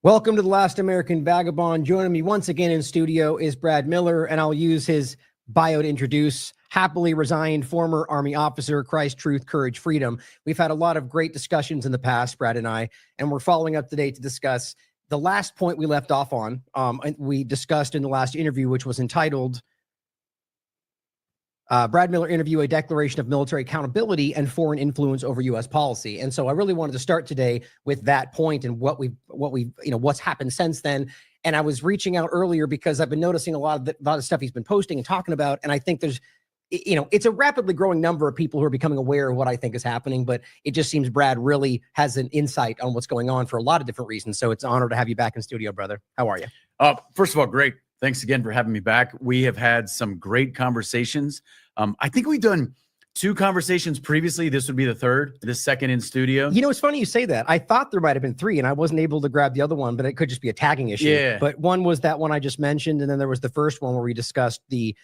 Welcome to The Last American Vagabond. Joining me once again in studio is Brad Miller, and I'll use his bio to introduce happily resigned former Army officer, Christ, Truth, Courage, Freedom. We've had a lot of great discussions in the past, Brad and I, and we're following up today to discuss the last point we left off on. And we discussed in the last interview, which was entitled Brad Miller interview, a declaration of military accountability and foreign influence over U.S. policy. And so I really wanted to start today with that point and what's happened since then. And I was reaching out earlier because I've been noticing a lot of stuff he's been posting and talking about. And I think there's, it's a rapidly growing number of people who are becoming aware of what I think is happening, but it just seems Brad really has an insight on what's going on for a lot of different reasons. So it's an honor to have you back in studio, brother. How are you? First of all, great. Thanks again for having me back. We have had some great conversations. I think we've done 2 conversations previously. This would be the third, the second in studio. You know, it's funny you say that. I thought there might have been 3 and I wasn't able to grab the other one, but it could just be a tagging issue. Yeah. But one was that one I just mentioned. And then there was the first one where we discussed the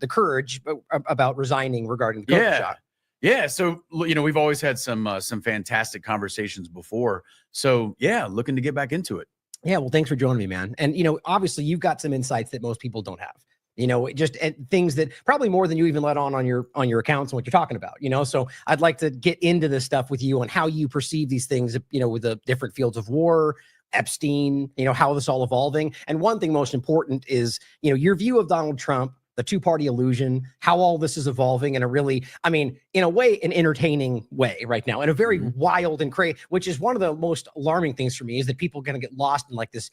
courage about resigning regarding the COVID shot. Yeah. So, we've always had some fantastic conversations before. So yeah, looking to get back into it. Yeah. Well, thanks for joining me, man. And, obviously you've got some insights that most people don't have. Just things that probably more than you even let on your accounts and what you're talking about, so I'd like to get into this stuff with you on how you perceive these things, with the different fields of war, Epstein, how this all evolving. And one thing most important is, your view of Donald Trump, the 2-party illusion, how all this is evolving in a really, in a way, an entertaining way right now, in a very wild and crazy, which is one of the most alarming things for me, is that people are going to get lost in this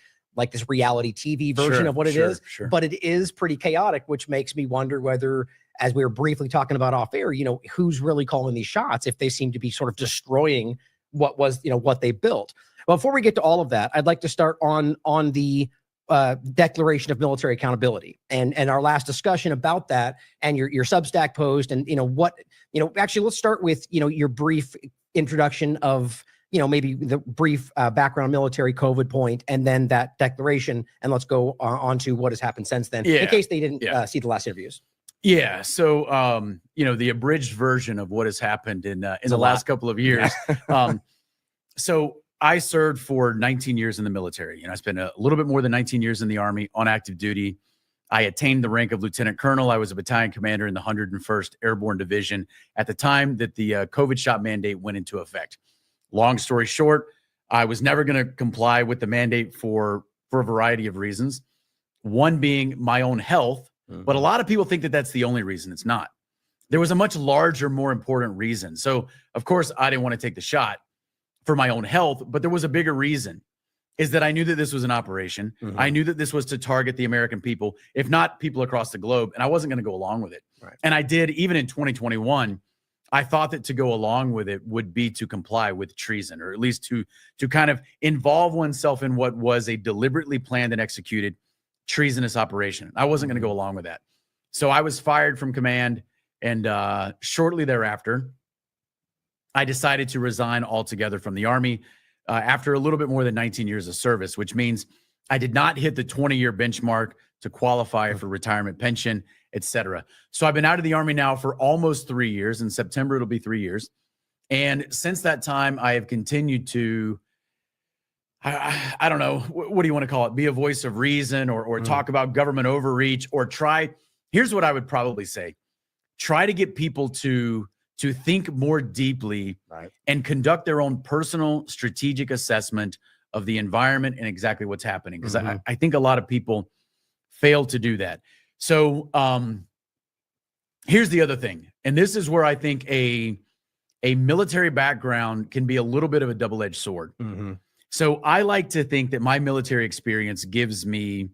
reality TV version of what it is. But it is pretty chaotic, which makes me wonder whether, as we were briefly talking about off air, who's really calling these shots if they seem to be sort of destroying what was, what they built. Well, before we get to all of that, I'd like to start on the declaration of military accountability and our last discussion about that and your Substack post and, actually let's start with, your brief introduction of, maybe the brief background military COVID point, and then that declaration. And let's go on to what has happened since then, in case they didn't see the last interviews. Yeah. So, the abridged version of what has happened in the last couple of years. So I served for 19 years in the military. I spent a little bit more than 19 years in the Army on active duty. I attained the rank of lieutenant colonel. I was a battalion commander in the 101st Airborne Division at the time that the COVID shot mandate went into effect. Long story short, I was never going to comply with the mandate for a variety of reasons. One being my own health, but a lot of people think that that's the only reason. It's not. There was a much larger, more important reason. So, of course, I didn't want to take the shot for my own health, but there was a bigger reason, is that I knew that this was an operation. I knew that this was to target the American people, if not people across the globe, and I wasn't going to go along with it. Right. And I did, even in 2021, I thought that to go along with it would be to comply with treason, or at least to kind of involve oneself in what was a deliberately planned and executed treasonous operation. I wasn't going to go along with that. So I was fired from command, and shortly thereafter, I decided to resign altogether from the Army after a little bit more than 19 years of service, which means I did not hit the 20-year benchmark to qualify for retirement pension, etc. So I've been out of the Army now for almost 3 years. In September, it'll be 3 years. And since that time, I have continued to, I don't know, what do you want to call it? Be a voice of reason, or talk about government overreach, or here's what I would probably say. Try to get people to think more deeply, right, and conduct their own personal strategic assessment of the environment and exactly what's happening. Because I think a lot of people fail to do that. So here's the other thing. And this is where I think a military background can be a little bit of a double-edged sword. So I like to think that my military experience gives me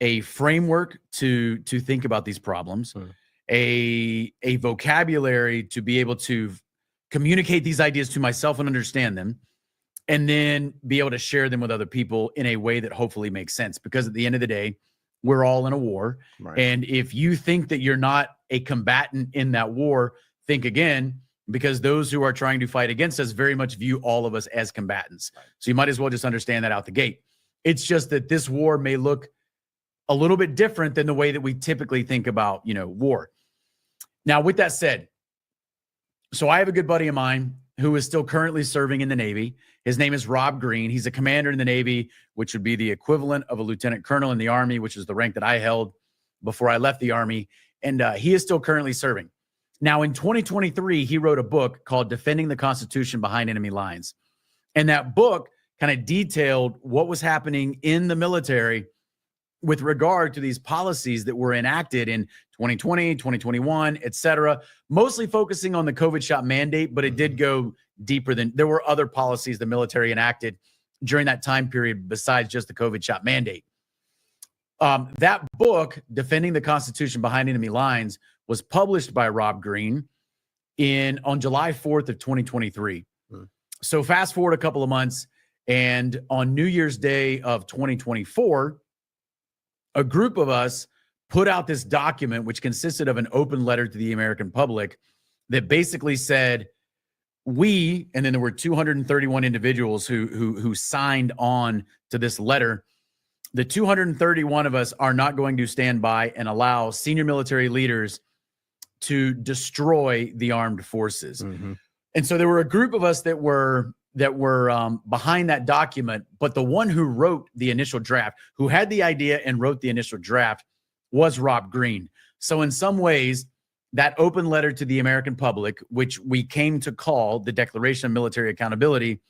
a framework to think about these problems, a vocabulary to be able to communicate these ideas to myself and understand them, and then be able to share them with other people in a way that hopefully makes sense. Because at the end of the day, we're all in a war. Right. And if you think that you're not a combatant in that war, think again, because those who are trying to fight against us very much view all of us as combatants. Right. So you might as well just understand that out the gate. It's just that this war may look a little bit different than the way that we typically think about, war. Now, with that said, so I have a good buddy of mine who is still currently serving in the Navy. His name is Rob Green. He's a commander in the Navy, which would be the equivalent of a lieutenant colonel in the Army, which is the rank that I held before I left the Army. And he is still currently serving. Now, in 2023, he wrote a book called Defending the Constitution Behind Enemy Lines. And that book kind of detailed what was happening in the military with regard to these policies that were enacted in 2020, 2021, et cetera, mostly focusing on the COVID shot mandate, but it did go deeper than, there were other policies the military enacted during that time period besides just the COVID shot mandate. That book, Defending the Constitution Behind Enemy Lines, was published by Rob Green on July 4th of 2023. So fast forward a couple of months, and on New Year's Day of 2024, a group of us put out this document, which consisted of an open letter to the American public that basically said, and then there were 231 individuals who signed on to this letter. The 231 of us are not going to stand by and allow senior military leaders to destroy the armed forces. And so there were a group of us that were behind that document, but the one who wrote the initial draft, who had the idea and wrote the initial draft, was Rob Green. So in some ways, that open letter to the American public, which we came to call the Declaration of Military Accountability,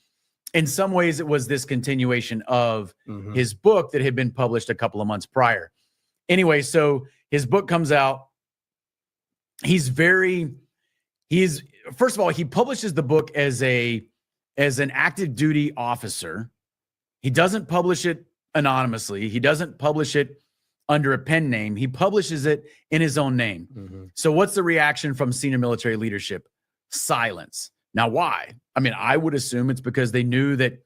in some ways it was this continuation of his book that had been published a couple of months prior. Anyway, so his book comes out. First of all, he publishes the book as an active duty officer. He doesn't publish it anonymously. He doesn't publish it under a pen name. He publishes it in his own name. So what's the reaction from senior military leadership? Silence. Now, why? I mean, I would assume it's because they knew that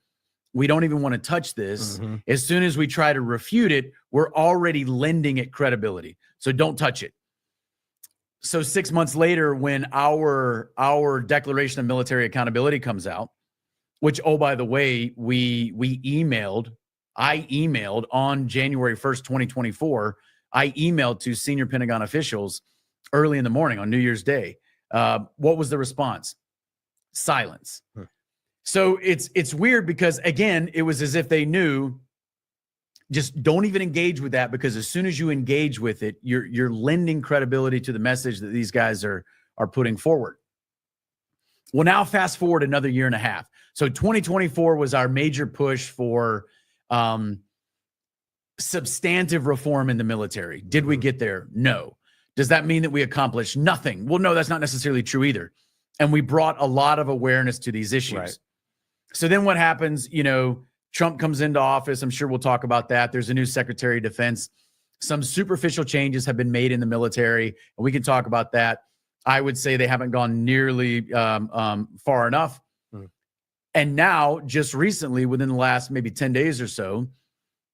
we don't even want to touch this. As soon as we try to refute it, we're already lending it credibility. So don't touch it. So 6 months later, when our Declaration of Military Accountability comes out, which, oh, by the way, I emailed on January 1st, 2024. I emailed to senior Pentagon officials early in the morning on New Year's Day. What was the response? Silence. So it's weird because, again, it was as if they knew, just don't even engage with that, because as soon as you engage with it, you're lending credibility to the message that these guys are putting forward. Well, now fast forward another year and a half. So 2024 was our major push for substantive reform in the military. Did we get there? No. Does that mean that we accomplished nothing? Well, no, that's not necessarily true either. And we brought a lot of awareness to these issues. Right. So then what happens? Trump comes into office. I'm sure we'll talk about that. There's a new Secretary of Defense. Some superficial changes have been made in the military, and we can talk about that. I would say they haven't gone nearly far enough. And now, just recently, within the last maybe 10 days or so,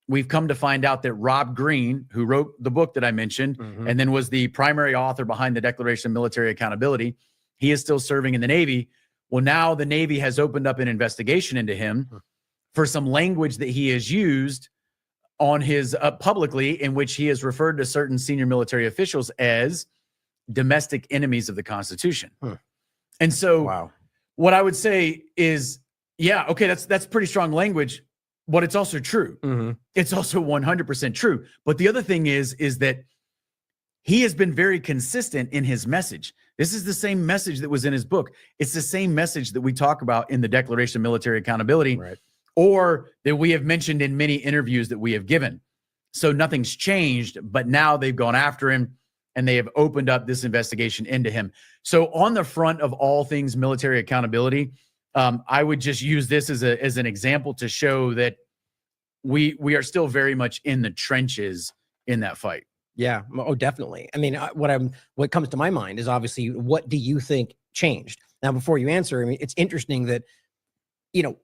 we've come to find out that Rob Green, who wrote the book that I mentioned, and then was the primary author behind the Declaration of Military Accountability, he is still serving in the Navy. Well, now the Navy has opened up an investigation into him for some language that he has used on his publicly, in which he has referred to certain senior military officials as domestic enemies of the Constitution. And so what I would say is, yeah, okay, that's pretty strong language, but it's also true. It's also 100% true. But the other thing is that he has been very consistent in his message. This is the same message that was in his book. It's the same message that we talk about in the Declaration of Military Accountability, or that we have mentioned in many interviews that we have given. So nothing's changed, but now they've gone after him and they have opened up this investigation into him. So on the front of all things military accountability, I would just use this as an example to show that we are still very much in the trenches in that fight. Yeah. Oh, definitely. I mean, what comes to my mind is obviously, what do you think changed? Now, before you answer, I mean, it's interesting that,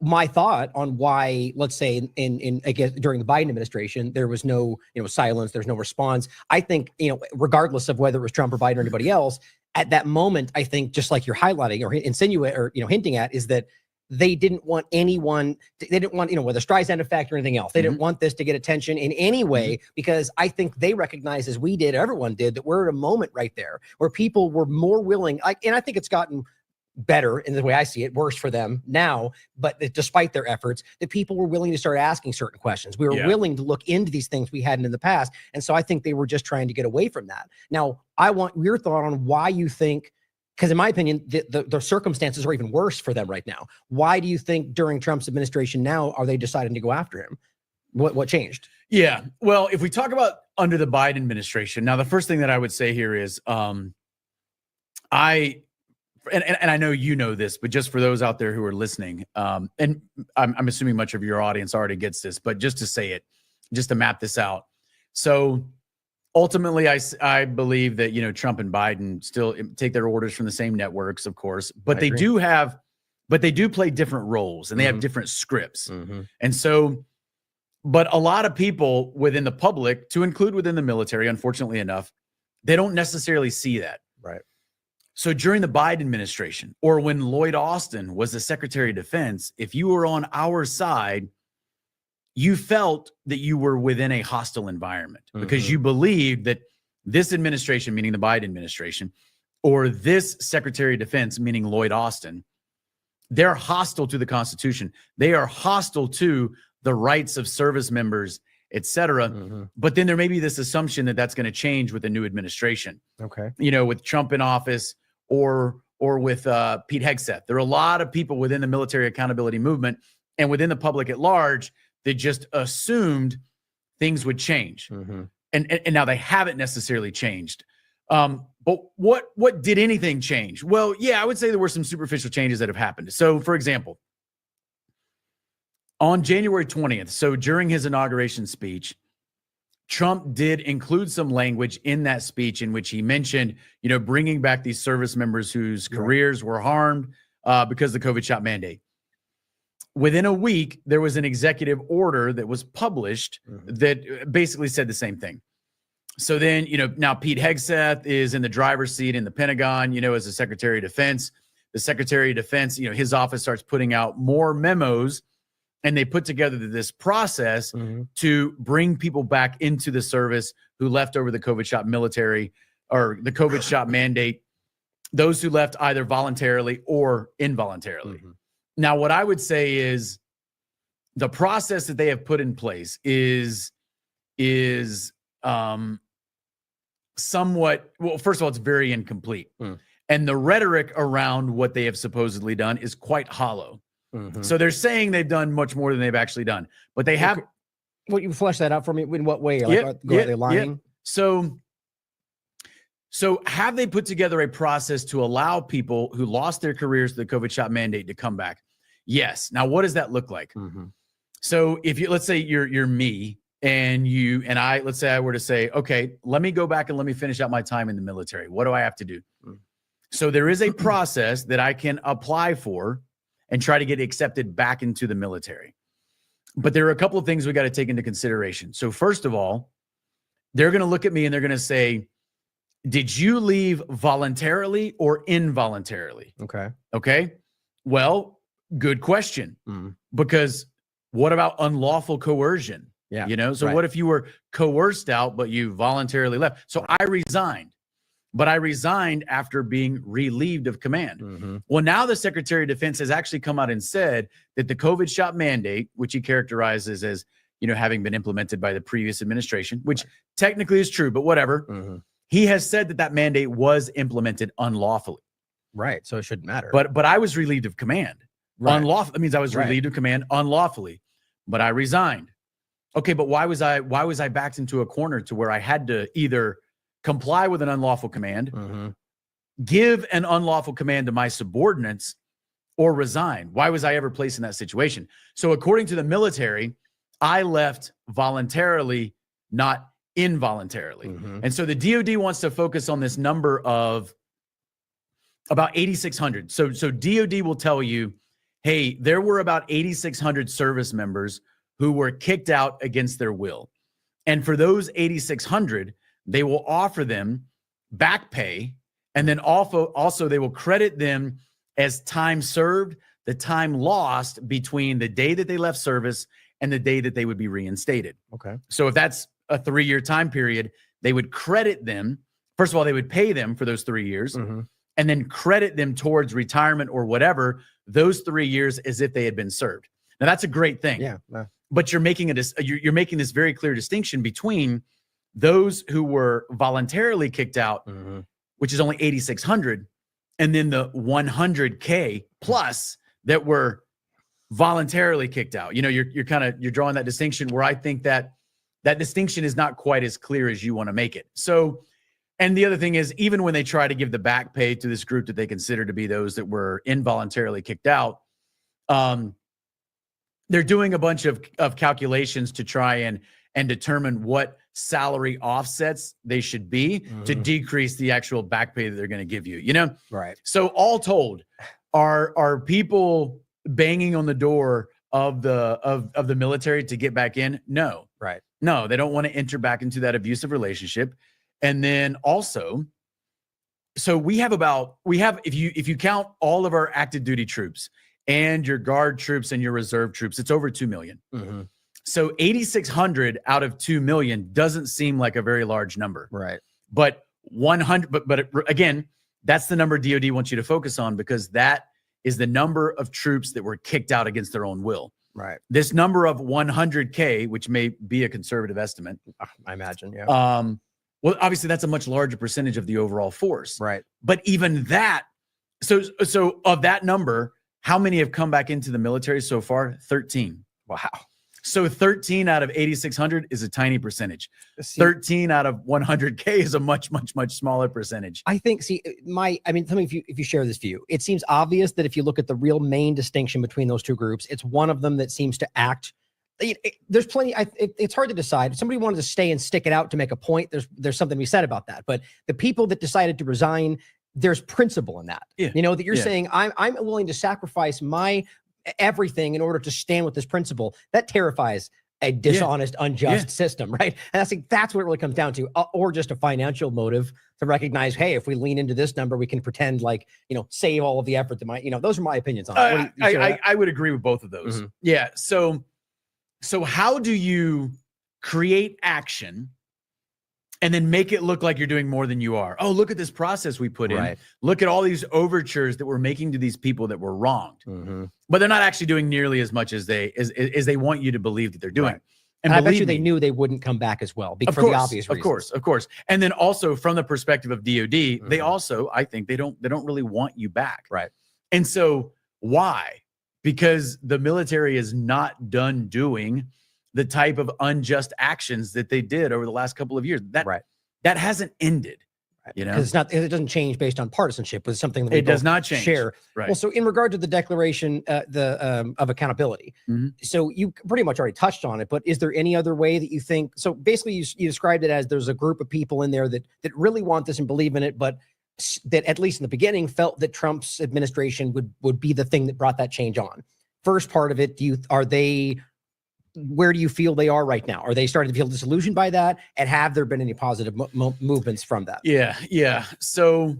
my thought on why, let's say I guess during the Biden administration, there was no, silence, there's no response. I think, regardless of whether it was Trump or Biden or anybody else, at that moment, I think, just like you're highlighting or insinuating or, hinting at, is that they didn't want anyone, they didn't want, whether Streisand effect or anything else. They didn't want this to get attention in any way, because I think they recognize, as we did, everyone did, that we're at a moment right there where people were more willing, and I think it's gotten better in the way I see it, worse for them now, but despite their efforts, the people were willing to start asking certain questions. We were willing to look into these things we hadn't in the past. And so I think they were just trying to get away from that. Now, I want your thought on why you think, because in my opinion, the circumstances are even worse for them right now. Why do you think during Trump's administration now are they deciding to go after him? What changed? Yeah. Well, if we talk about under the Biden administration, now the first thing that I would say here is I know you know this, but just for those out there who are listening, and I'm assuming much of your audience already gets this, but just to say it, just to map this out. So ultimately, I believe that, you know, Trump and Biden still take their orders from the same networks, of course, but they do play different roles and they have different scripts. And so, but a lot of people within the public, to include within the military, unfortunately enough, they don't necessarily see that. Right. So during the Biden administration, or when Lloyd Austin was the Secretary of Defense, if you were on our side, you felt that you were within a hostile environment because you believed that this administration, meaning the Biden administration, or this Secretary of Defense, meaning Lloyd Austin, they're hostile to the Constitution. They are hostile to the rights of service members, et cetera. But then there may be this assumption that that's going to change with the new administration. Okay. You know, with Trump in office or with Pete Hegseth. There are a lot of people within the military accountability movement and within the public at large that just assumed things would change. And now they haven't necessarily changed. But what did anything change? Well, yeah, I would say there were some superficial changes that have happened. So, for example, on January 20th, so during his inauguration speech, Trump did include some language in that speech in which he mentioned, you know, bringing back these service members whose careers were harmed because of the COVID shot mandate. Within a week, there was an executive order that was published that basically said the same thing. So then, you know, now Pete Hegseth is in the driver's seat in the Pentagon, you know, as the Secretary of Defense. The Secretary of Defense, you know, his office starts putting out more memos, and they put together this process to bring people back into the service who left over the COVID shot military or the COVID shot mandate, those who left either voluntarily or involuntarily. Now, what I would say is the process that they have put in place is somewhat, well, first of all, it's very incomplete. And the rhetoric around what they have supposedly done is quite hollow. So they're saying they've done much more than they've actually done, but they have. Well, you flesh that out for me. In what way? Like, are they lying? So have they put together a process to allow people who lost their careers to the COVID shot mandate to come back? Yes. Now, what does that look like? So if you, let's say you're me and you and I, let's say I were to say, okay, let me go back and let me finish out my time in the military. What do I have to do? So there is a process that I can apply for and try to get accepted back into the military. But there are a couple of things we got to take into consideration. So first of all, they're going to look at me and they're going to say, did you leave voluntarily or involuntarily? Okay. Well, good question. Because what about unlawful coercion? Yeah. You know, so what if you were coerced out, but you voluntarily left? So I resigned. But I resigned after being relieved of command. Well, now the Secretary of Defense has actually come out and said that the COVID shot mandate, which he characterizes as, you know, having been implemented by the previous administration, which technically is true, but whatever. He has said that mandate was implemented unlawfully. Right. So it shouldn't matter. But I was relieved of command. Unlawful. That means I was relieved of command unlawfully, but I resigned. Okay. But why was I backed into a corner to where I had to either comply with an unlawful command, give an unlawful command to my subordinates, or resign? Why was I ever placed in that situation? So according to the military, I left voluntarily, not involuntarily. And so the DoD wants to focus on this number of about 8,600. So DoD will tell you, hey, there were about 8,600 service members who were kicked out against their will. And for those 8,600, they will offer them back pay, and then also they will credit them as time served, the time lost between the day that they left service and the day that they would be reinstated. Okay. So if that's a 3-year time period, they would credit them. First of all, they would pay them for those 3 years. and then credit them towards retirement or whatever those 3 years as if they had been served. Now that's a great thing. Yeah. But you're making you're making this very clear distinction between those who were voluntarily kicked out, which is only 8,600, and then the 100K plus that were voluntarily kicked out. You're drawing that distinction where I think that distinction is not quite as clear as you want to make it. So, and the other thing is, even when they try to give the back pay to this group that they consider to be those that were involuntarily kicked out, they're doing a bunch of calculations to try and determine what salary offsets they should be to decrease the actual back pay that they're going to give you, Right. So all told, are people banging on the door of the military to get back in? No. Right. No, they don't want to enter back into that abusive relationship. And then also, so we have, if you count all of our active duty troops and your guard troops and your reserve troops, it's over 2 million. So 8,600 out of 2 million doesn't seem like a very large number. Right. But 100, but again, that's the number DOD wants you to focus on, because that is the number of troops that were kicked out against their own will. Right. This number of 100K, which may be a conservative estimate, I imagine. Yeah. Well, obviously that's a much larger percentage of the overall force. Right. But even that, so of that number, how many have come back into the military so far? 13. Wow. So 13 out of 8,600 is a tiny percentage. 13 out of 100K is a much, much, much smaller percentage. I think, tell me if you share this view. It seems obvious that if you look at the real main distinction between those two groups, it's one of them that seems to act. There's plenty. It's hard to decide. If somebody wanted to stay and stick it out to make a point, there's something to be said about that. But the people that decided to resign, there's principle in that. Yeah. That you're saying, I'm willing to sacrifice my everything in order to stand with this principle. That terrifies a dishonest, unjust system, right? And I think that's what it really comes down to, or just a financial motive to recognize, hey, if we lean into this number, we can pretend like, save all of the effort that those are my opinions on it. I would agree with both of those. Yeah. So how do you create action and then make it look like you're doing more than you are? Oh, look at this process we put in. Look at all these overtures that we're making to these people that were wronged. But they're not actually doing nearly as much as they want you to bet that they're doing. Right. And I bet you they knew they wouldn't come back as well, for the obvious reasons. Of course. And then also from the perspective of DOD, they also, I think they don't really want you back. Right. And so why? Because the military is not done doing the type of unjust actions that they did over the last couple of years. That hasn't ended. Because it doesn't change based on partisanship. It's something that we does not change. Share. Right. Well, so in regard to the declaration of accountability, so you pretty much already touched on it, but is there any other way that you think? So basically, you described it as there's a group of people in there that really want this and believe in it, but that at least in the beginning felt that Trump's administration would be the thing that brought that change on. First part of it, where do you feel they are right now? Are they starting to feel disillusioned by that? And have there been any positive movements from that? Yeah. So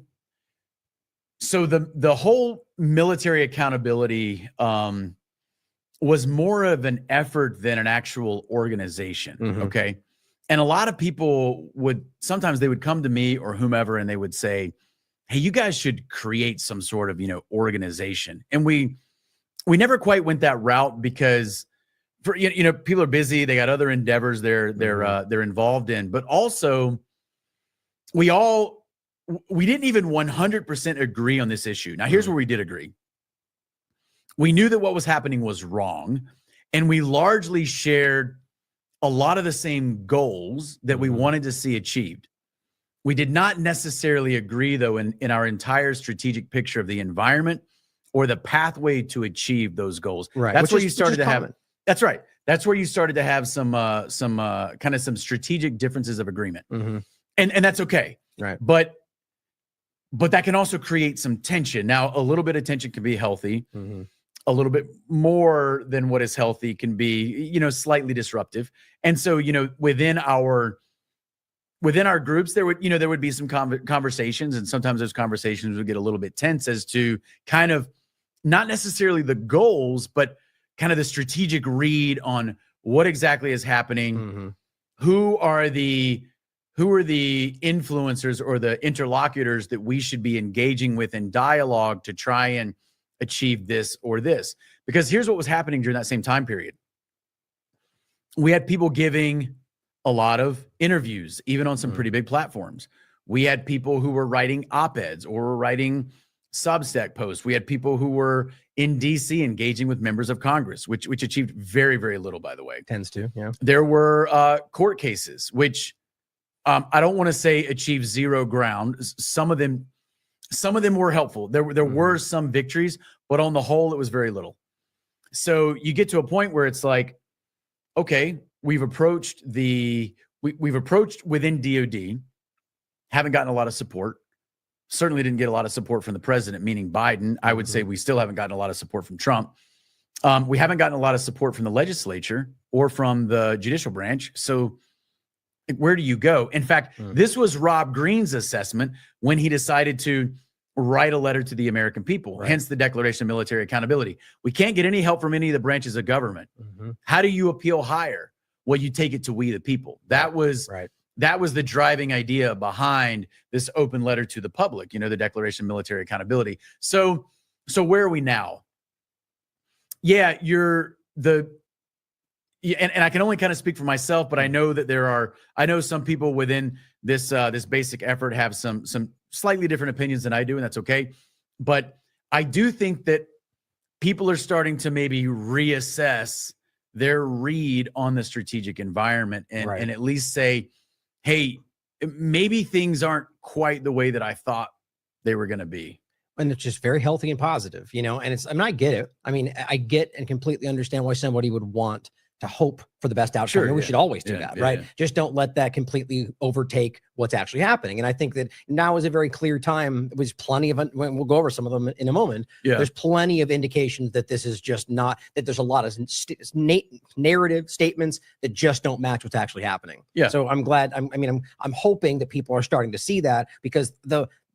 the whole military accountability was more of an effort than an actual organization. Okay. And a lot of people sometimes they would come to me or whomever, and they would say, hey, you guys should create some sort of, organization. And we never quite went that route because people are busy. They got other endeavors they're involved in, but also we didn't even 100% agree on this issue. Now here's where we did agree. We knew that what was happening was wrong, and we largely shared a lot of the same goals that we wanted to see achieved. We did not necessarily agree, though, in our entire strategic picture of the environment or the pathway to achieve those goals. Right. That's where you started to have. That's right. That's where you started to have some strategic differences of agreement, and that's okay. Right. But that can also create some tension. Now, a little bit of tension can be healthy. A little bit more than what is healthy can be, slightly disruptive. And so, within our groups, there would be some conversations, and sometimes those conversations would get a little bit tense as to kind of not necessarily the goals, but kind of the strategic read on what exactly is happening. Who are the who are the influencers or the interlocutors that we should be engaging with in dialogue to try and achieve this or this? Because here's what was happening during that same time period. We had people giving a lot of interviews, even on some pretty big platforms. We had people who were writing op-eds or were writing Substack posts. We had people who were in DC engaging with members of Congress, which achieved very, very little, by the way. Tends to, yeah. There were court cases, which I don't want to say achieved zero ground. Some of them were helpful. There were some victories, but on the whole, it was very little. So you get to a point where it's like, okay, we've approached within DOD, haven't gotten a lot of support. Certainly didn't get a lot of support from the president, meaning Biden. I would say we still haven't gotten a lot of support from Trump. We haven't gotten a lot of support from the legislature or from the judicial branch. So where do you go? In fact, this was Rob Greene's assessment when he decided to write a letter to the American people, hence the Declaration of Military Accountability. We can't get any help from any of the branches of government. How do you appeal higher? Well, you take it to we the people. That was the driving idea behind this open letter to the public, the Declaration of Military Accountability. So where are we now? Yeah, and I can only kind of speak for myself, but I know that I know some people within this basic effort have some slightly different opinions than I do, and that's okay. But I do think that people are starting to maybe reassess their read on the strategic environment and at least say, hey, maybe things aren't quite the way that I thought they were going to be. And it's just very healthy and positive, and I get it. I mean, I get and completely understand why somebody would want to hope for the best outcome. Sure, and we should always do that, right? Just don't let that completely overtake what's actually happening. And I think that now is a very clear time. There's plenty of, we'll go over some of them in a moment. There's plenty of indications that this is just not, that there's a lot of narrative statements that just don't match what's actually happening. So I'm glad, I'm hoping that people are starting to see that, because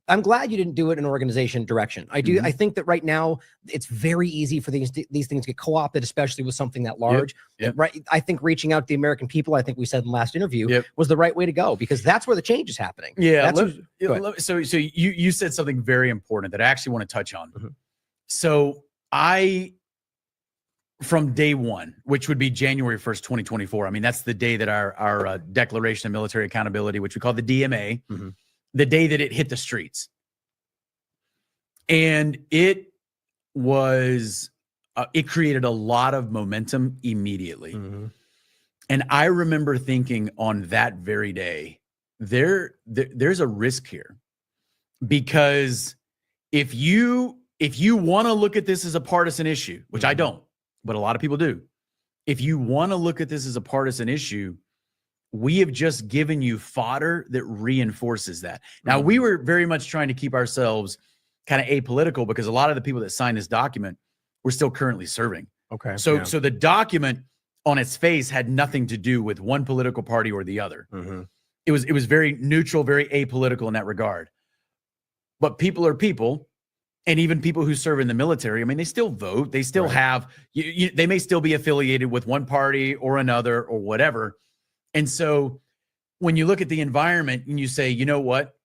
I'm glad you didn't do it in organization direction. I think that right now it's very easy for these things to get co-opted, especially with something that large. Right. I think reaching out to the American people, I think we said in the last interview, was the right way to go, because that's where the change is happening. So you said something very important that I actually want to touch on. So from day one, which would be January 1st, 2024. I mean, that's the day that our Declaration of Military Accountability, which we call the DMA, the day that it hit the streets. And it created a lot of momentum immediately. And I remember thinking on that very day, there's a risk here, because if you want to look at this as a partisan issue, which I don't, but a lot of people do, if you want to look at this as a partisan issue, we have just given you fodder that reinforces that. Now, we were very much trying to keep ourselves kind of apolitical, because a lot of the people that signed this document were still currently serving. So the document on its face had nothing to do with one political party or the other. It was very neutral, very apolitical in that regard. But people are people, and even people who serve in the military, I mean, they still vote. They still have, they may still be affiliated with one party or another or whatever. And so when you look at the environment and you say, you know what,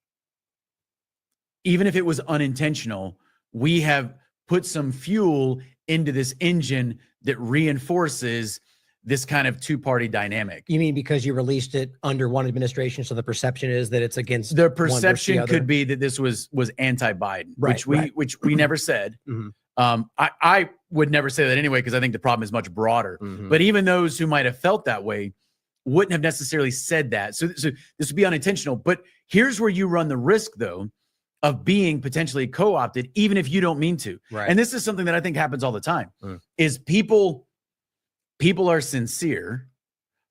even if it was unintentional, we have put some fuel into this engine that reinforces this kind of two-party dynamic. You mean because you released it under one administration, so the perception is that it's against the perception could be that this was anti-Biden, which we never said. I would never say that anyway, because I think the problem is much broader. But even those who might have felt that way wouldn't have necessarily said that. So this would be unintentional. But here's where you run the risk, though, of being potentially co-opted, even if you don't mean to. And this is something that I think happens all the time, is people are sincere,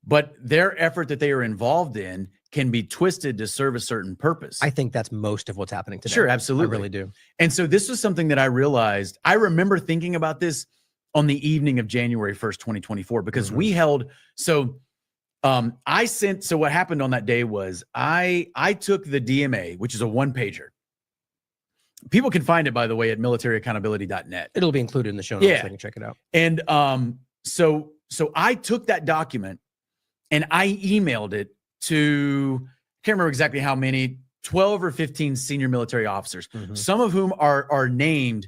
but their effort that they are involved in can be twisted to serve a certain purpose. I think that's most of what's happening today. Sure, absolutely. I really do. And so this was something that I realized. I remember thinking about this on the evening of January 1st, 2024, because we held, so what happened on that day was I took the DMA, which is a one-pager. People can find it, by the way, at militaryaccountability.net. It'll be included in the show notes. So they can check it out. And so I took that document and I emailed it to can't remember exactly how many, 12 or 15 senior military officers, some of whom are named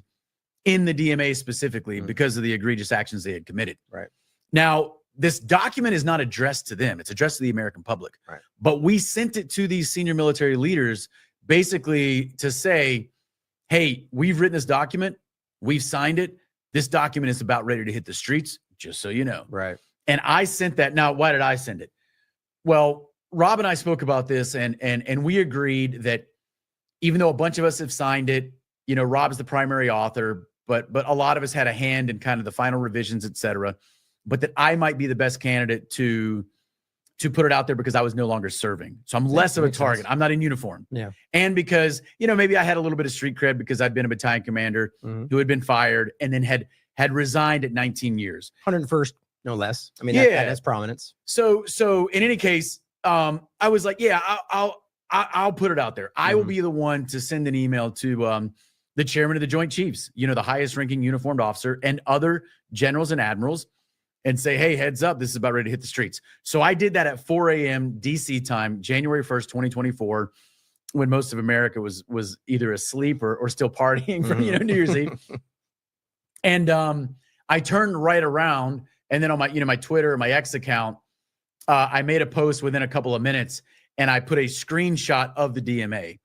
in the DMA specifically because of the egregious actions they had committed. Right. Now, this document is not addressed to them. It's addressed to the American public. Right. But we sent it to these senior military leaders basically to say, hey, we've written this document. We've signed it. This document is about ready to hit the streets, just so you know. Right. And I sent that. Now, why did I send it? Well, Rob and I spoke about this, and we agreed that even though a bunch of us have signed it, you know, Rob's the primary author, but a lot of us had a hand in kind of the final revisions, et cetera, but that I might be the best candidate to put it out there because I was no longer serving. So I'm less of a target. I'm not in uniform. Yeah. And because, you know, maybe I had a little bit of street cred because I'd been a battalion commander who had been fired and then had resigned at 19 years. 101st, no less. I mean, that has prominence. So in any case, I was like, yeah, I'll put it out there. I will be the one to send an email to the chairman of the Joint Chiefs, you know, the highest ranking uniformed officer, and other generals and admirals, and say, hey, heads up, this is about ready to hit the streets. So I did that at 4 a.m. DC time, January 1st, 2024, when most of America was either asleep or still partying from, you know, New Year's Eve. And I turned right around, and then on my, you know, my Twitter or my X account, I made a post within a couple of minutes, and I put a screenshot of the DMA.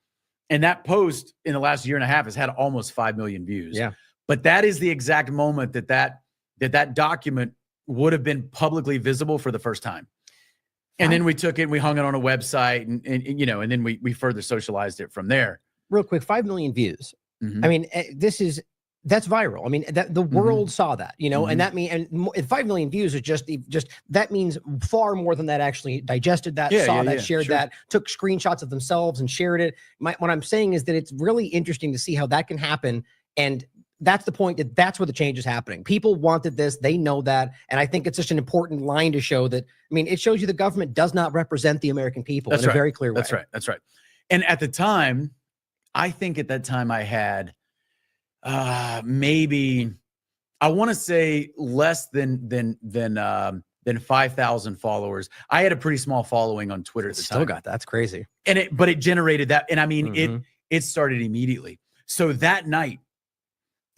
And that post in the last year and a half has had almost 5 million views. Yeah. But that is the exact moment that document would have been publicly visible for the first time. And then we took it and we hung it on a website and you know, and then we further socialized it from there. Real quick, 5 million views. I mean, that's viral. I mean, that the world saw that, you know, and that means, and 5 million views is just that means far more than that actually digested that, shared that, took screenshots of themselves and shared it. What I'm saying is that it's really interesting to see how that can happen. And that's the point, that's where the change is happening. People wanted this. They know that. And I think it's just an important line to show that, I mean, it shows you the government does not represent the American people in a very clear way. That's right. That's right. And at the time, I think at that time I had maybe, I want to say less than 5,000 followers. I had a pretty small following on Twitter at the time. Still got that. That's crazy. But it generated that. And I mean, it started immediately. So that night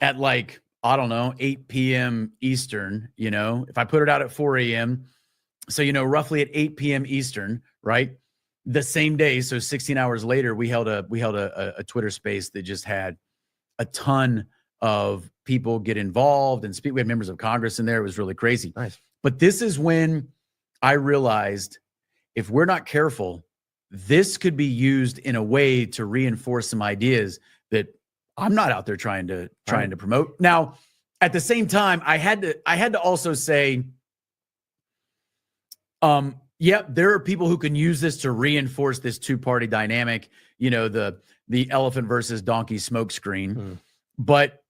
at like, I don't know, 8 p.m. Eastern, you know, if I put it out at 4 a.m., so, you know, roughly at 8 p.m. Eastern, right? The same day. So 16 hours later, we held a Twitter space that just had a ton of people get involved and speak. We had members of Congress in there. It was really crazy. Nice. But this is when I realized if we're not careful, this could be used in a way to reinforce some ideas that I'm not out there trying to promote. Now, at the same time, I had to also say, there are people who can use this to reinforce this two-party dynamic, you know, the elephant versus donkey smokescreen. But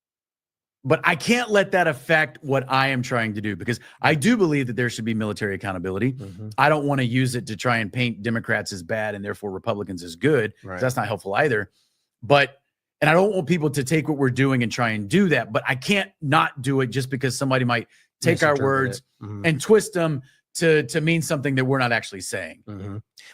I can't let that affect what I am trying to do, because I do believe that there should be military accountability. I don't want to use it to try and paint Democrats as bad and therefore Republicans as good. Right. That's not helpful either. And I don't want people to take what we're doing and try and do that, but I can't not do it just because somebody might take our words and twist them to mean something that we're not actually saying.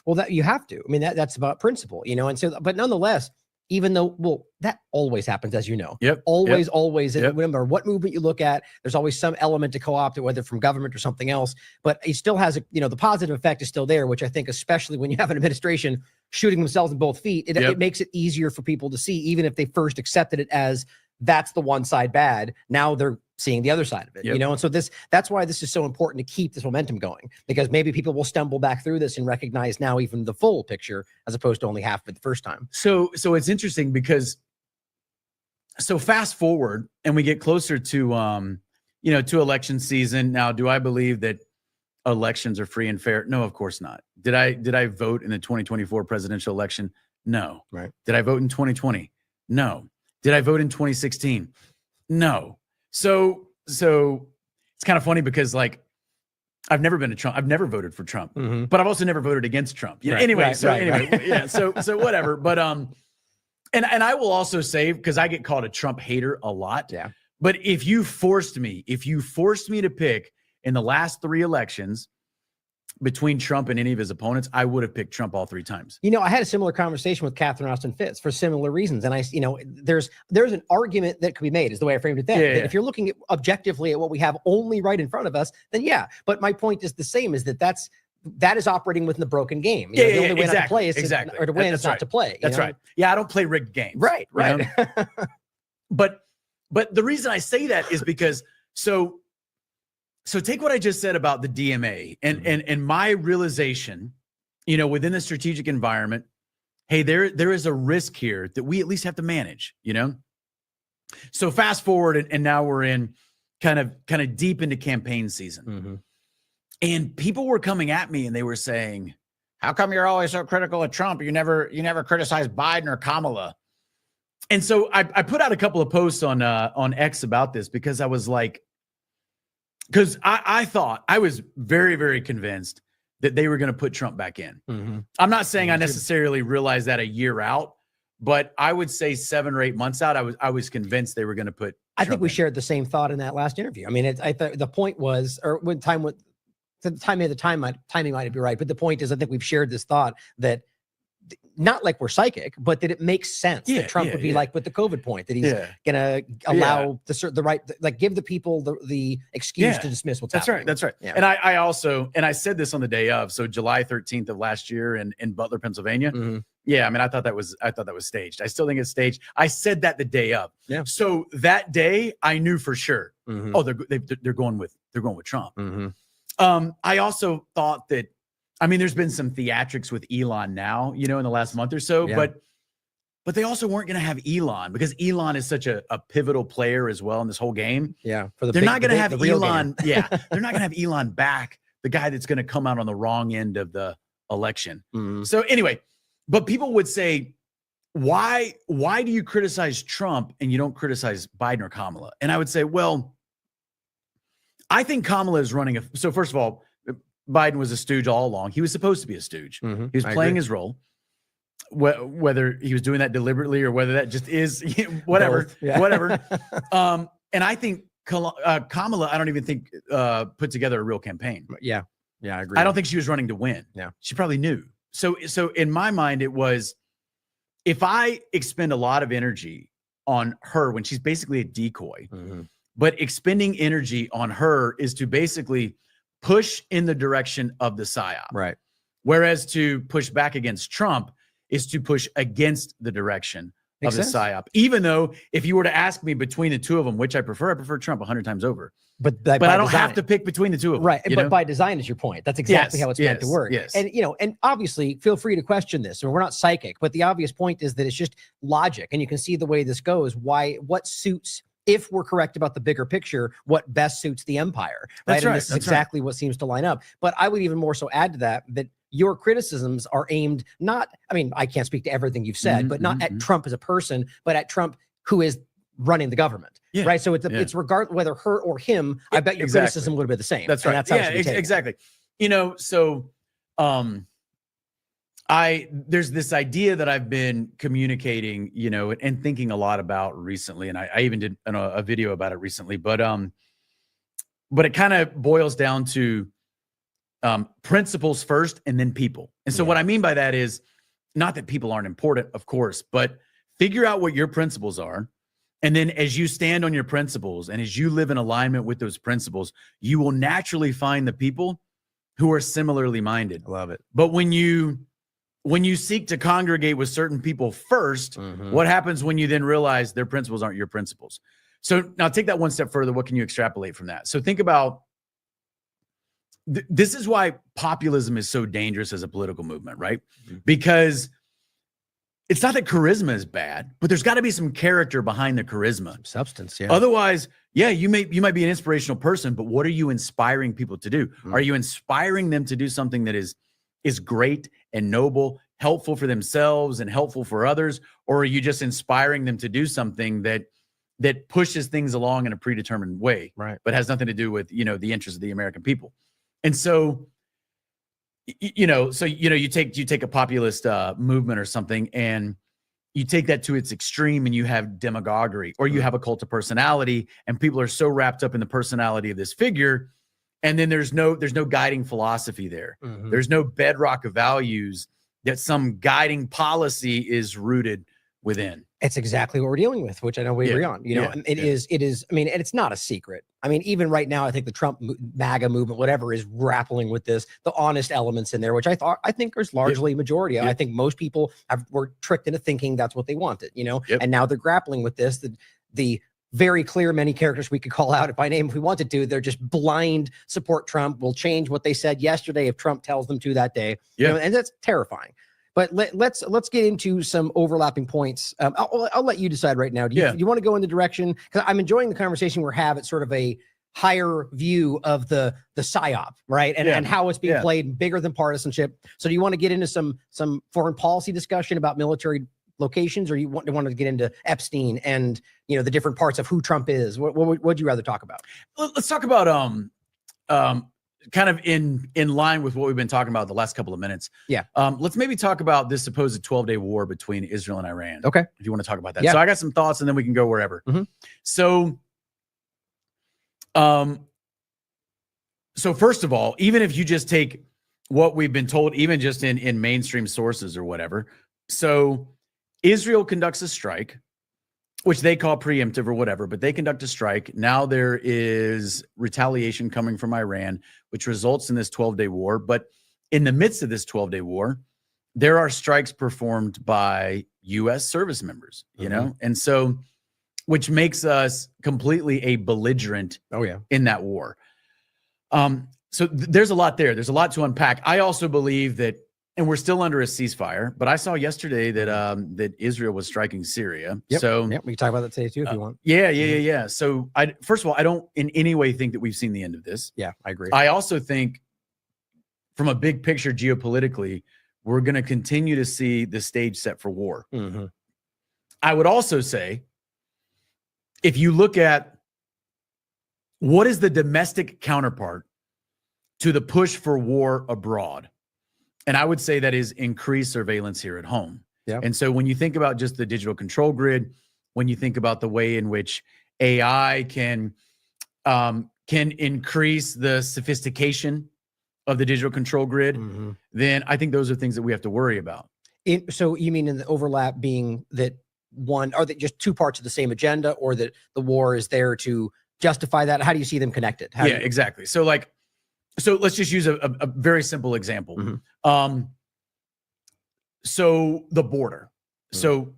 Well, that you have to. I mean, that's about principle, you know. And so, but nonetheless, even though, that always happens, as you know. Always. No matter what movement you look at, there's always some element to co-opt it, whether from government or something else. But it still has the positive effect is still there, which I think, especially when you have an administration shooting themselves in both feet, it makes it easier for people to see, even if they first accepted it as that's the one side bad. Now they're seeing the other side of it, you know? And so that's why this is so important to keep this momentum going, because maybe people will stumble back through this and recognize now even the full picture as opposed to only half of it the first time. So it's interesting because, so fast forward and we get closer to, to election season. Now, do I believe that elections are free and fair? No, of course not. Did I vote in the 2024 presidential election? No. Right. Did I vote in 2020? No. Did I vote in 2016? No. So it's kind of funny because, like, I've never been a Trump. I've never voted for Trump, but I've also never voted against Trump. You know? Anyway, so whatever. But and I will also say, because I get called a Trump hater a lot. Yeah. But if you forced me to pick in the last 3 elections between Trump and any of his opponents, I would have picked Trump all 3 times. You know, I had a similar conversation with Catherine Austin Fitts for similar reasons. And there's an argument that could be made, is the way I framed it then. Yeah. If you're looking objectively at what we have only right in front of us, then yeah. But my point is the same, is that is operating within the broken game. The only way not to play is or to win is not to play. That's right. Yeah, I don't play rigged games. Right. But the reason I say that is because so take what I just said about the DMA and my realization, within the strategic environment, hey, there is a risk here that we at least have to manage, So fast forward, and now we're in kind of deep into campaign season. And people were coming at me and they were saying, how come you're always so critical of Trump? You never criticize Biden or Kamala. And so I put out a couple of posts on X about this, because I was like, because I thought, I was very, very convinced that they were going to put Trump back in. I'm not saying I necessarily realized that a year out, but I would say 7 or 8 months out, I was convinced they were going to put Trump I think we in. shared the same thought in that last interview. I mean, I thought the point was, or when timing might be right, but the point is, I think we've shared this thought that, not like we're psychic, but that it makes sense that Trump would be like with the COVID point, that he's going to allow the right, like give the people the excuse to dismiss what's happening. That's right. Yeah. And I also, I said this on the day of, so July 13th of last year in Butler, Pennsylvania. Yeah. I mean, I thought that was staged. I still think it's staged. I said that the day of. Yeah. So that day I knew for sure, oh, they're going with Trump. I also thought that, I mean, there's been some theatrics with Elon now, in the last month or so, but they also weren't going to have Elon, because Elon is such a pivotal player as well in this whole game. Yeah. They're not going to have Elon. They're not going to have Elon back, the guy that's going to come out on the wrong end of the election. So anyway, but people would say, why do you criticize Trump and you don't criticize Biden or Kamala? And I would say, well, I think Kamala is running so first of all, Biden was a stooge all along. He was supposed to be a stooge. He was playing his role, whether he was doing that deliberately or whether that just is whatever. And I think Kamala, I don't even think put together a real campaign. Yeah, I agree. I don't think she was running to win. Yeah, she probably knew. So in my mind, it was, if I expend a lot of energy on her when she's basically a decoy, but expending energy on her is to basically push in the direction of the psyop. Right. Whereas to push back against Trump is to push against the direction of the psyop. Even though if you were to ask me between the two of them, which I prefer Trump 100 times over. But I don't have to pick between the two of them. Right. But by design is your point. That's exactly how it's meant to work. Yes. And, and obviously feel free to question this. We're not psychic, but the obvious point is that it's just logic. And you can see the way this goes, what suits, if we're correct about the bigger picture, what best suits the empire. Right. And this is exactly what seems to line up. But I would even more so add to that your criticisms are aimed I can't speak to everything you've said, but not at Trump as a person, but at Trump who is running the government. Yeah. Right. So it's regardless whether her or him, I bet your criticism would have been the same. That's right. And that's how exactly. So there's this idea that I've been communicating, and thinking a lot about recently. And I even did a video about it recently, but it kind of boils down to principles first and then people. And so what I mean by that is not that people aren't important, of course, but figure out what your principles are. And then as you stand on your principles and as you live in alignment with those principles, you will naturally find the people who are similarly minded. I love it. But when you seek to congregate with certain people first, what happens when you then realize their principles aren't your principles? So now take that one step further. What can you extrapolate from that? So think about, this is why populism is so dangerous as a political movement, right? Because it's not that charisma is bad, but there's got to be some character behind the charisma. Some substance, yeah. Otherwise, you might be an inspirational person, but what are you inspiring people to do? Are you inspiring them to do something that is great and noble, helpful for themselves and helpful for others? Or are you just inspiring them to do something that pushes things along in a predetermined way, right, but has nothing to do with, the interests of the American people? And so, you take a populist movement or something and you take that to its extreme and you have demagoguery, or you have a cult of personality and people are so wrapped up in the personality of this figure And then there's no guiding philosophy there. There's no bedrock of values that some guiding policy is rooted within. It's exactly what we're dealing with, which I know we agree on. You know, and it is. I mean, and it's not a secret. I mean, even right now, I think the Trump MAGA movement, whatever, is grappling with this. The honest elements in there, which I think is largely majority. I think most people were tricked into thinking that's what they wanted. You know, and now they're grappling with this. The very clear many characters we could call out by name if we wanted to. They're just blind support Trump. Will change what they said yesterday if Trump tells them to that day. You know, and that's terrifying. But let's get into some overlapping points. I'll let you decide right now. Do you want to go in the direction? Because I'm enjoying the conversation we're having, sort of a higher view of the PSYOP, right? And how it's being played, bigger than partisanship. So do you want to get into some foreign policy discussion about military locations, or you want to get into Epstein and, you know, the different parts of who Trump is? What would you rather talk about? Let's talk about kind of in line with what we've been talking about the last couple of minutes. Let's maybe talk about this supposed 12-day war between Israel and Iran. Okay. If you want to talk about that. So I got some thoughts and then we can go wherever. So first of all, even if you just take what we've been told, even just in mainstream sources or whatever. So Israel conducts a strike, which they call preemptive or whatever, but they conduct a strike. Now there is retaliation coming from Iran, which results in this 12-day war. But in the midst of this 12-day war, there are strikes performed by U.S. service members, you know? And so, which makes us completely a belligerent in that war. So there's a lot there. There's a lot to unpack. I also believe that, and we're still under a ceasefire, but I saw yesterday that that Israel was striking Syria. So we can talk about that today too if you want. So first of all, I don't in any way think that we've seen the end of this. I agree. I also think from a big picture geopolitically, we're going to continue to see the stage set for war. I would also say, if you look at what is the domestic counterpart to the push for war abroad, and I would say that is increased surveillance here at home. And so when you think about just the digital control grid, when you think about the way in which AI can increase the sophistication of the digital control grid, then I think those are things that we have to worry about. So you mean in the overlap being that one, are they just two parts of the same agenda, or that the war is there to justify that? How do you see them connected? Exactly. So so let's just use a very simple example. So the border, so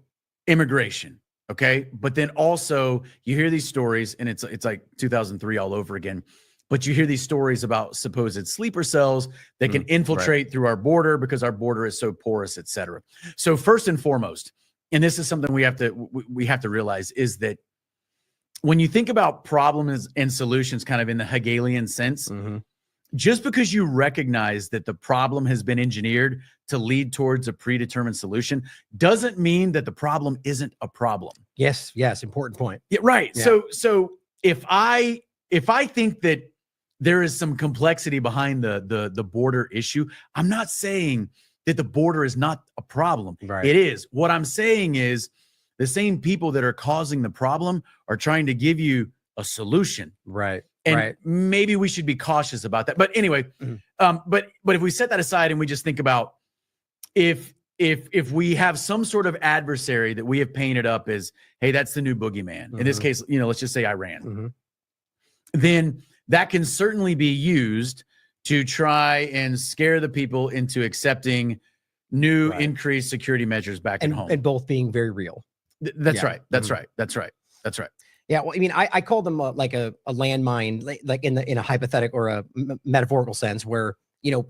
immigration, okay? But then also you hear these stories, and it's like 2003 all over again, but you hear these stories about supposed sleeper cells that can infiltrate through our border because our border is so porous, et cetera. So first and foremost, and this is something we have to realize, is that when you think about problems and solutions kind of in the Hegelian sense, just because you recognize that the problem has been engineered to lead towards a predetermined solution doesn't mean that the problem isn't a problem. Yes, important point. Right. So if I think that there is some complexity behind the border issue, I'm not saying that the border is not a problem. It is. What I'm saying is the same people that are causing the problem are trying to give you a solution. And maybe we should be cautious about that. But anyway, but if we set that aside and we just think about if we have some sort of adversary that we have painted up as, hey, that's the new boogeyman. In this case, let's just say Iran. Then that can certainly be used to try and scare the people into accepting new increased security measures back at home. And both being very real. That's right. Yeah, well, I mean, I call them like a landmine, like in a hypothetical or a metaphorical sense, where,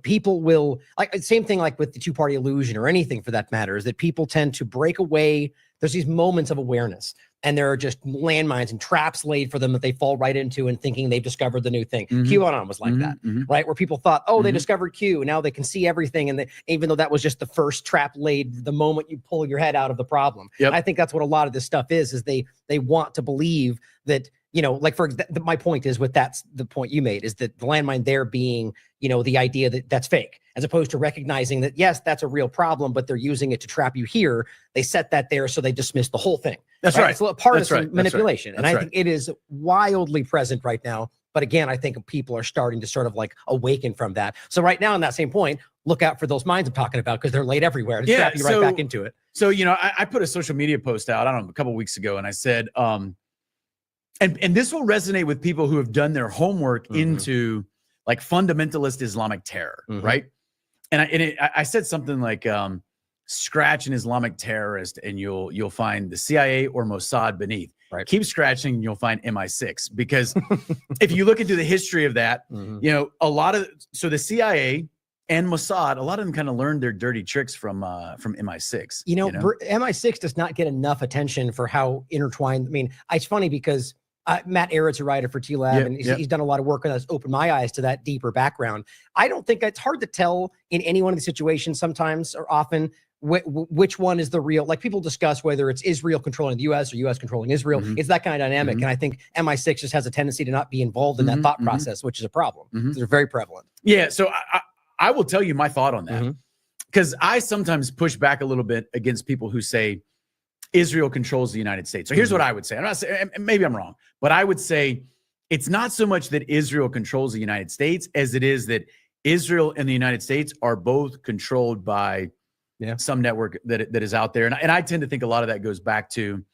people will, like, same thing like with the two-party illusion or anything for that matter, is that people tend to break away. There's these moments of awareness, and there are just landmines and traps laid for them that they fall right into and thinking they've discovered the new thing. QAnon was like that, right? Where people thought, oh, they discovered Q, and now they can see everything. And even though that was just the first trap laid the moment you pull your head out of the problem. I think that's what a lot of this stuff is they want to believe that, like my point is that's the point you made, is that the landmine there being, the idea that that's fake, as opposed to recognizing that, yes, that's a real problem, but they're using it to trap you here. They set that there so they dismiss the whole thing. That's right. It's a partisan manipulation. And I think it is wildly present right now But again, I think people are starting to sort of like awaken from that. So right now, on that same point, look out for those mines I'm talking about, because they're laid everywhere to trap you right back into it. So, you know, I put a social media post out, I don't know, a couple of weeks ago, and I said, and this will resonate with people who have done their homework into like fundamentalist Islamic terror, right? And I said something like, scratch an Islamic terrorist and you'll find the CIA or Mossad beneath. Right. Keep scratching and you'll find MI6, because if you look into the history of that, you know, so the CIA and Mossad, a lot of them kind of learned their dirty tricks from MI6. You know, MI6 does not get enough attention for how intertwined. I mean, it's funny because Matt Ehret's a writer for TLAV, and he's done a lot of work on us, opened my eyes to that deeper background. I don't think it's hard to tell in any one of the situations sometimes or often which one is the real, like people discuss whether it's Israel controlling the US or US controlling Israel. It's that kind of dynamic. And I think MI6 just has a tendency to not be involved in that thought process, which is a problem. They're very prevalent. Yeah. So I will tell you my thought on that, because I sometimes push back a little bit against people who say Israel controls the United States. So here's what I would say. I'm not saying, maybe I'm wrong, but I would say it's not so much that Israel controls the United States as it is that Israel and the United States are both controlled by some network that is out there. And I tend to think a lot of that goes back to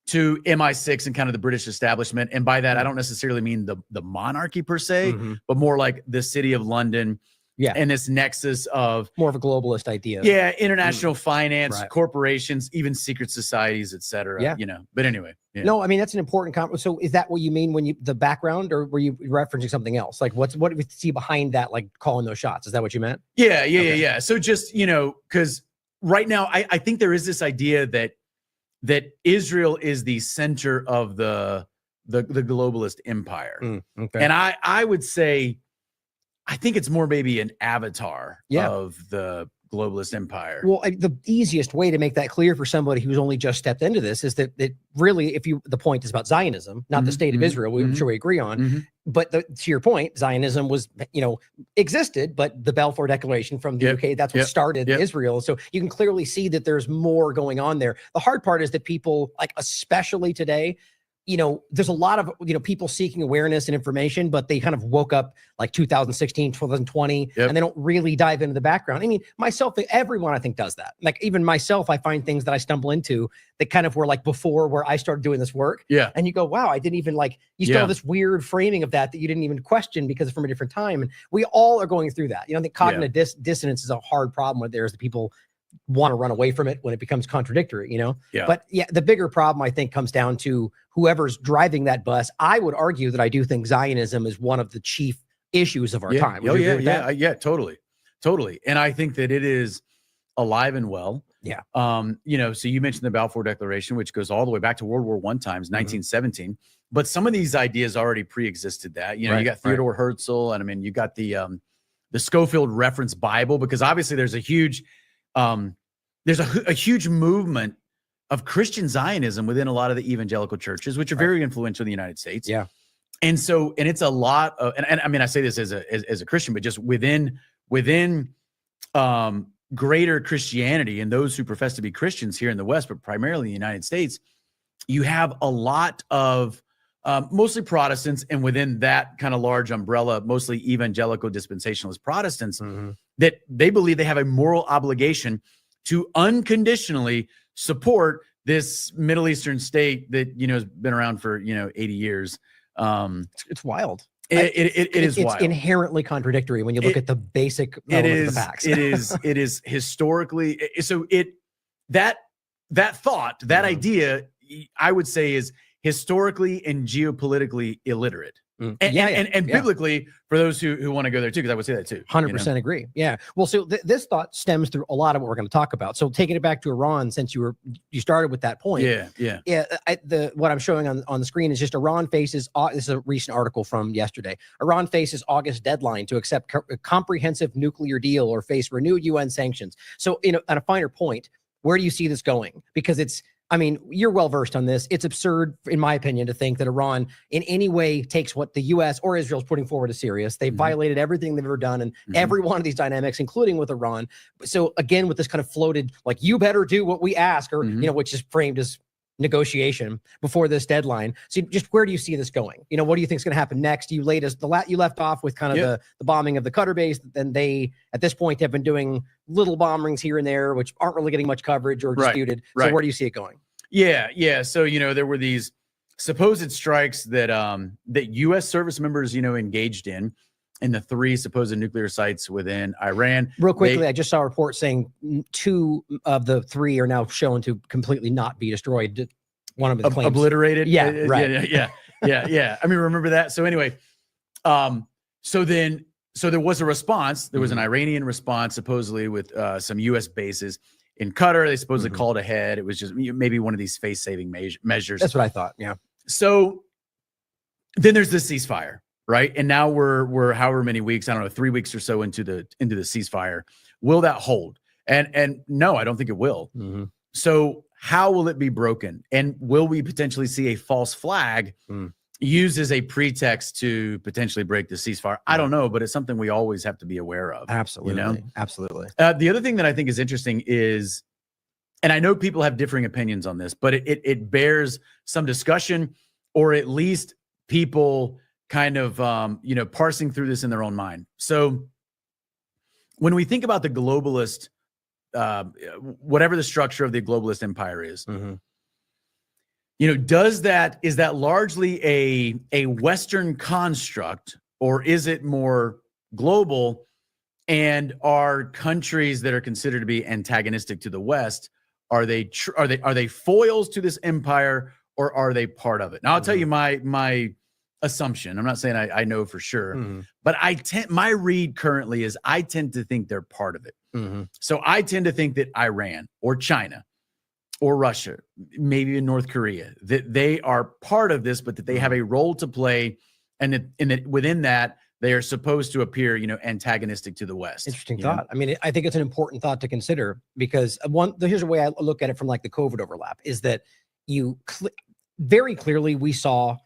MI6 and kind of the British establishment. And by that, I don't necessarily mean the monarchy per se, but more like the city of London. And this nexus of more of a globalist idea. International finance, corporations, even secret societies, et cetera. You know, but anyway. No, I mean, that's an important comment. So is that what you mean when the background, or were you referencing something else? Like what do we see behind that, like calling those shots? Is that what you meant? Yeah. So just, you know, because right now I think there is this idea that Israel is the center of the globalist empire. And I would say, I think it's more maybe an avatar of the globalist empire. Well, the easiest way to make that clear for somebody who's only just stepped into this is that really, the point is about Zionism, not the state of Israel, I'm sure we agree on. But to your point, Zionism was, you know, existed, but the Balfour Declaration from the UK, that's what started Israel. So you can clearly see that there's more going on there. The hard part is that people, like especially today, you know, there's a lot of, you know, people seeking awareness and information, but they kind of woke up like 2016, 2020, and they don't really dive into the background. I mean, myself, everyone I think does that. Like even myself, I find things that I stumble into that kind of were like before where I started doing this work. And you go, wow, I didn't even like, you still have this weird framing of that you didn't even question because it's from a different time. And we all are going through that. You know, I think cognitive dissonance is a hard problem where there's the people want to run away from it when it becomes contradictory, you know? But the bigger problem I think comes down to whoever's driving that bus. I would argue that I do think Zionism is one of the chief issues of our time. Totally. And I think that it is alive and well. You know, so you mentioned the Balfour Declaration, which goes all the way back to World War I times, 1917. But some of these ideas already pre-existed that. You know, you got Theodore Herzl, and I mean, you got the Schofield Reference Bible, because obviously there's a huge huge movement of Christian Zionism within a lot of the evangelical churches, which are very influential in the United States. And so, and it's a lot of, and I mean, I say this as a Christian, but just within greater Christianity and those who profess to be Christians here in the West, but primarily in the United States, you have a lot of mostly Protestants, and within that kind of large umbrella, mostly evangelical dispensationalist Protestants, that they believe they have a moral obligation to unconditionally support this Middle Eastern state that, you know, has been around for, you know, 80 years. It's wild. It is wild. It's inherently contradictory when you look at the basic elements of the facts. It is historically, so that thought, that idea, I would say, is historically and geopolitically illiterate. And biblically, for those who want to go there too, because I would say that too. 100% agree. Well, so this thought stems through a lot of what we're going to talk about. So taking it back to Iran, since you started with that point. What I'm showing on the screen is just Iran faces. This is a recent article from yesterday. Iran faces August deadline to accept a comprehensive nuclear deal or face renewed UN sanctions. So, you know, at a finer point, where do you see this going? Because I mean, you're well versed on this. It's absurd, in my opinion, to think that Iran in any way takes what the U.S. or Israel is putting forward as serious. They've violated everything they've ever done in every one of these dynamics, including with Iran. So again, with this kind of floated, like, you better do what we ask, or, you know, which is framed as negotiation before this deadline. So just where do you see this going? You know, what do you think is going to happen next? You left off with kind of the bombing of the Qatar base. Then they, at this point, have been doing little bombings here and there, which aren't really getting much coverage or disputed. So where do you see it going? Yeah. So, you know, there were these supposed strikes that that U.S. service members, you know, engaged in the 3 supposed nuclear sites within Iran. Real quickly, I just saw a report saying 2 of the 3 are now shown to completely not be destroyed. One of the claims obliterated. Yeah, right. Yeah. I mean, remember that. So anyway, so there was a response. There was an Iranian response, supposedly with some U.S. bases in Qatar. They supposedly called ahead. It was just maybe one of these face-saving measures. That's what I thought. Yeah. So then there's the ceasefire. Right. And now we're however many weeks, I don't know, 3 weeks or so into the ceasefire. Will that hold? And no, I don't think it will. So how will it be broken? And will we potentially see a false flag used as a pretext to potentially break the ceasefire? I don't know, but it's something we always have to be aware of. Absolutely. You know? Absolutely. The other thing that I think is interesting is, and I know people have differing opinions on this, but it bears some discussion, or at least people kind of, you know, parsing through this in their own mind. So when we think about the globalist, whatever the structure of the globalist empire is, you know, is that largely a Western construct, or is it more global? And are countries that are considered to be antagonistic to the West, are they foils to this empire, or are they part of it? Now I'll tell you my assumption. I'm not saying I know for sure, but my read currently is I tend to think they're part of it. So I tend to think that Iran or China or Russia, maybe in North Korea, that they are part of this, but that they have a role to play, and that within that they are supposed to appear, you know, antagonistic to the West. Interesting thought. I mean, I think it's an important thought to consider, because here's the way I look at it from like the COVID overlap, is that very clearly we saw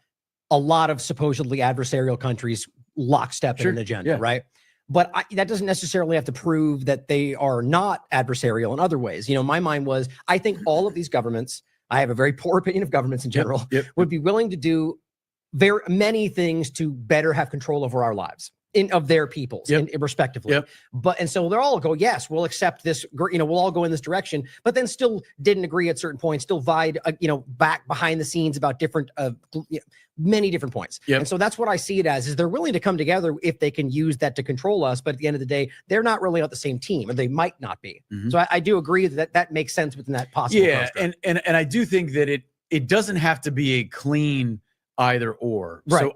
a lot of supposedly adversarial countries lockstep in an agenda, right? But that doesn't necessarily have to prove that they are not adversarial in other ways. You know, my mind was, I think all of these governments, I have a very poor opinion of governments in general, would be willing to do very many things to better have control over our lives of their peoples, respectively. And so they're all go, yes, we'll accept this, you know, we'll all go in this direction, but then still didn't agree at certain points, still vied, you know, back behind the scenes about different, many different points. And so that's what I see it as, is they're willing to come together if they can use that to control us. But at the end of the day, they're not really on the same team, and they might not be. So I do agree that makes sense within that possible. And I do think that it doesn't have to be a clean either or. Right, so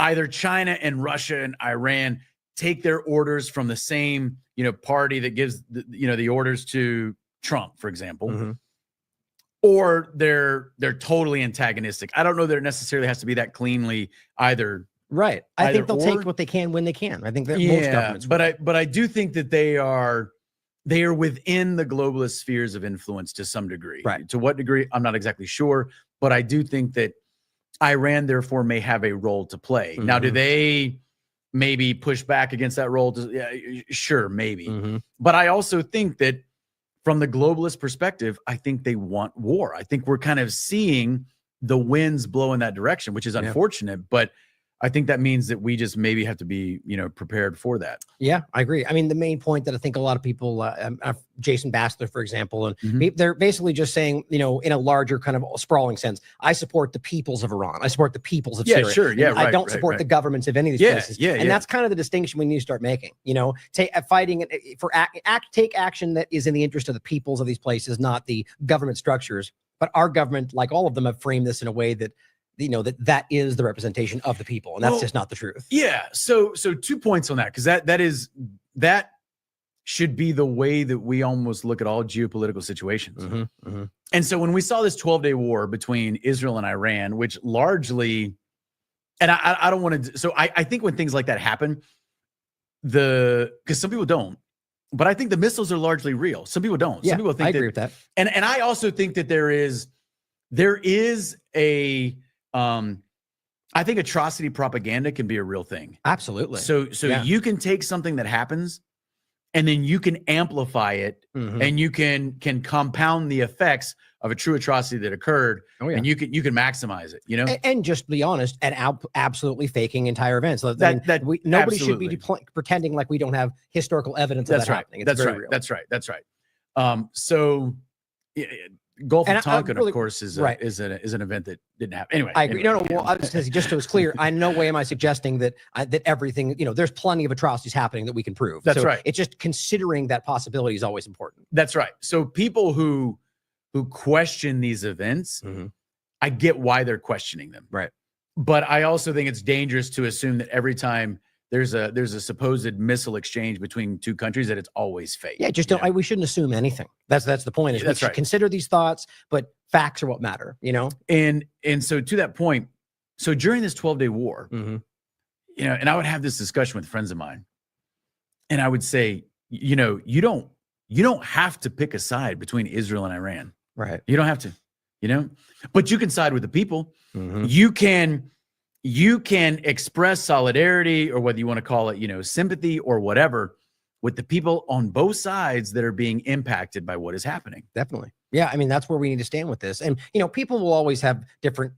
either China and Russia and Iran take their orders from the same, you know, party that gives the orders to Trump, for example, or they're totally antagonistic. I don't know that it necessarily has to be that cleanly either. Right. I think they'll take what they can when they can. I think that most governments will. But I do think that they are within the globalist spheres of influence to some degree. Right. To what degree, I'm not exactly sure, but I do think that Iran, therefore, may have a role to play. Now, do they maybe push back against that role? Sure, maybe. But I also think that from the globalist perspective, I think they want war. I think we're kind of seeing the winds blow in that direction, which is unfortunate, but I think that means that we just maybe have to be, you know, prepared for that. Yeah, I agree. I mean, the main point that I think a lot of people, Jason Bassler, for example, and they're basically just saying, you know, in a larger kind of sprawling sense, I support the peoples of Iran. I support the peoples of Syria. Sure. Yeah, I don't support the governments of any of these places. And that's kind of the distinction we need to start making. You know, take action that is in the interest of the peoples of these places, not the government structures. But our government, like all of them, have framed this in a way that, you know, that is the representation of the people, and that's just not the truth. Yeah. So 2 points on that, because that should be the way that we almost look at all geopolitical situations. And so when we saw this 12-day war between Israel and Iran, which largely, and I don't want to, so I think when things like that happen, because some people don't, but I think the missiles are largely real. Some people don't. Some people think I agree with that. And I also think that there is a, I think atrocity propaganda can be a real thing. Absolutely. So you can take something that happens and then you can amplify it, and you can compound the effects of a true atrocity that occurred, and you can maximize it, you know. And just be honest, and absolutely faking entire events. Nobody should be pretending like we don't have historical evidence of that happening. It's very real. That's right. So Gulf of Tonkin, of course, is an event that didn't happen. Anyway, I agree. No. Well, just so it's clear, no way am I suggesting that that everything, there's plenty of atrocities happening that we can prove. That's right. It's just considering that possibility is always important. That's right. So people who question these events, I get why they're questioning them. Right. But I also think it's dangerous to assume that every time there's a supposed missile exchange between two countries that it's always fake. Yeah, just don't. We shouldn't assume anything. That's the point. Is we should consider these thoughts, but facts are what matter. And so to that point, so during this 12-day war, and I would have this discussion with friends of mine, and I would say, you don't have to pick a side between Israel and Iran. Right. You don't have to, but you can side with the people. You can express solidarity, or whether you want to call it, sympathy or whatever, with the people on both sides that are being impacted by what is happening. Definitely. Yeah. I mean, that's where we need to stand with this. And, people will always have different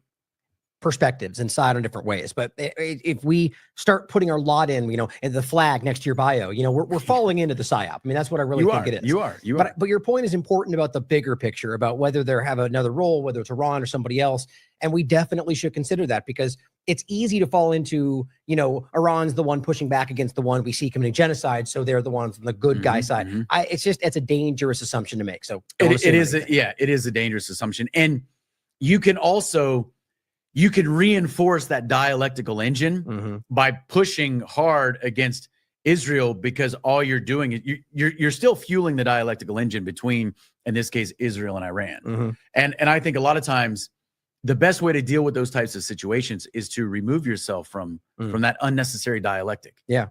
perspectives and side in different ways. But if we start putting our lot in, in the flag next to your bio, we're falling into the psyop. I mean, that's what I really think it is. You are. But your point is important about the bigger picture, about whether they have another role, whether it's Iran or somebody else. And we definitely should consider that, because it's easy to fall into, Iran's the one pushing back against the one we see committing genocide, so they're the ones on the good guy side. It's a dangerous assumption to make. So it is a dangerous assumption. And you can reinforce that dialectical engine by pushing hard against Israel, because all you're doing is you're still fueling the dialectical engine between, in this case, Israel and Iran. And I think a lot of times the best way to deal with those types of situations is to remove yourself from that unnecessary dialectic. Yeah.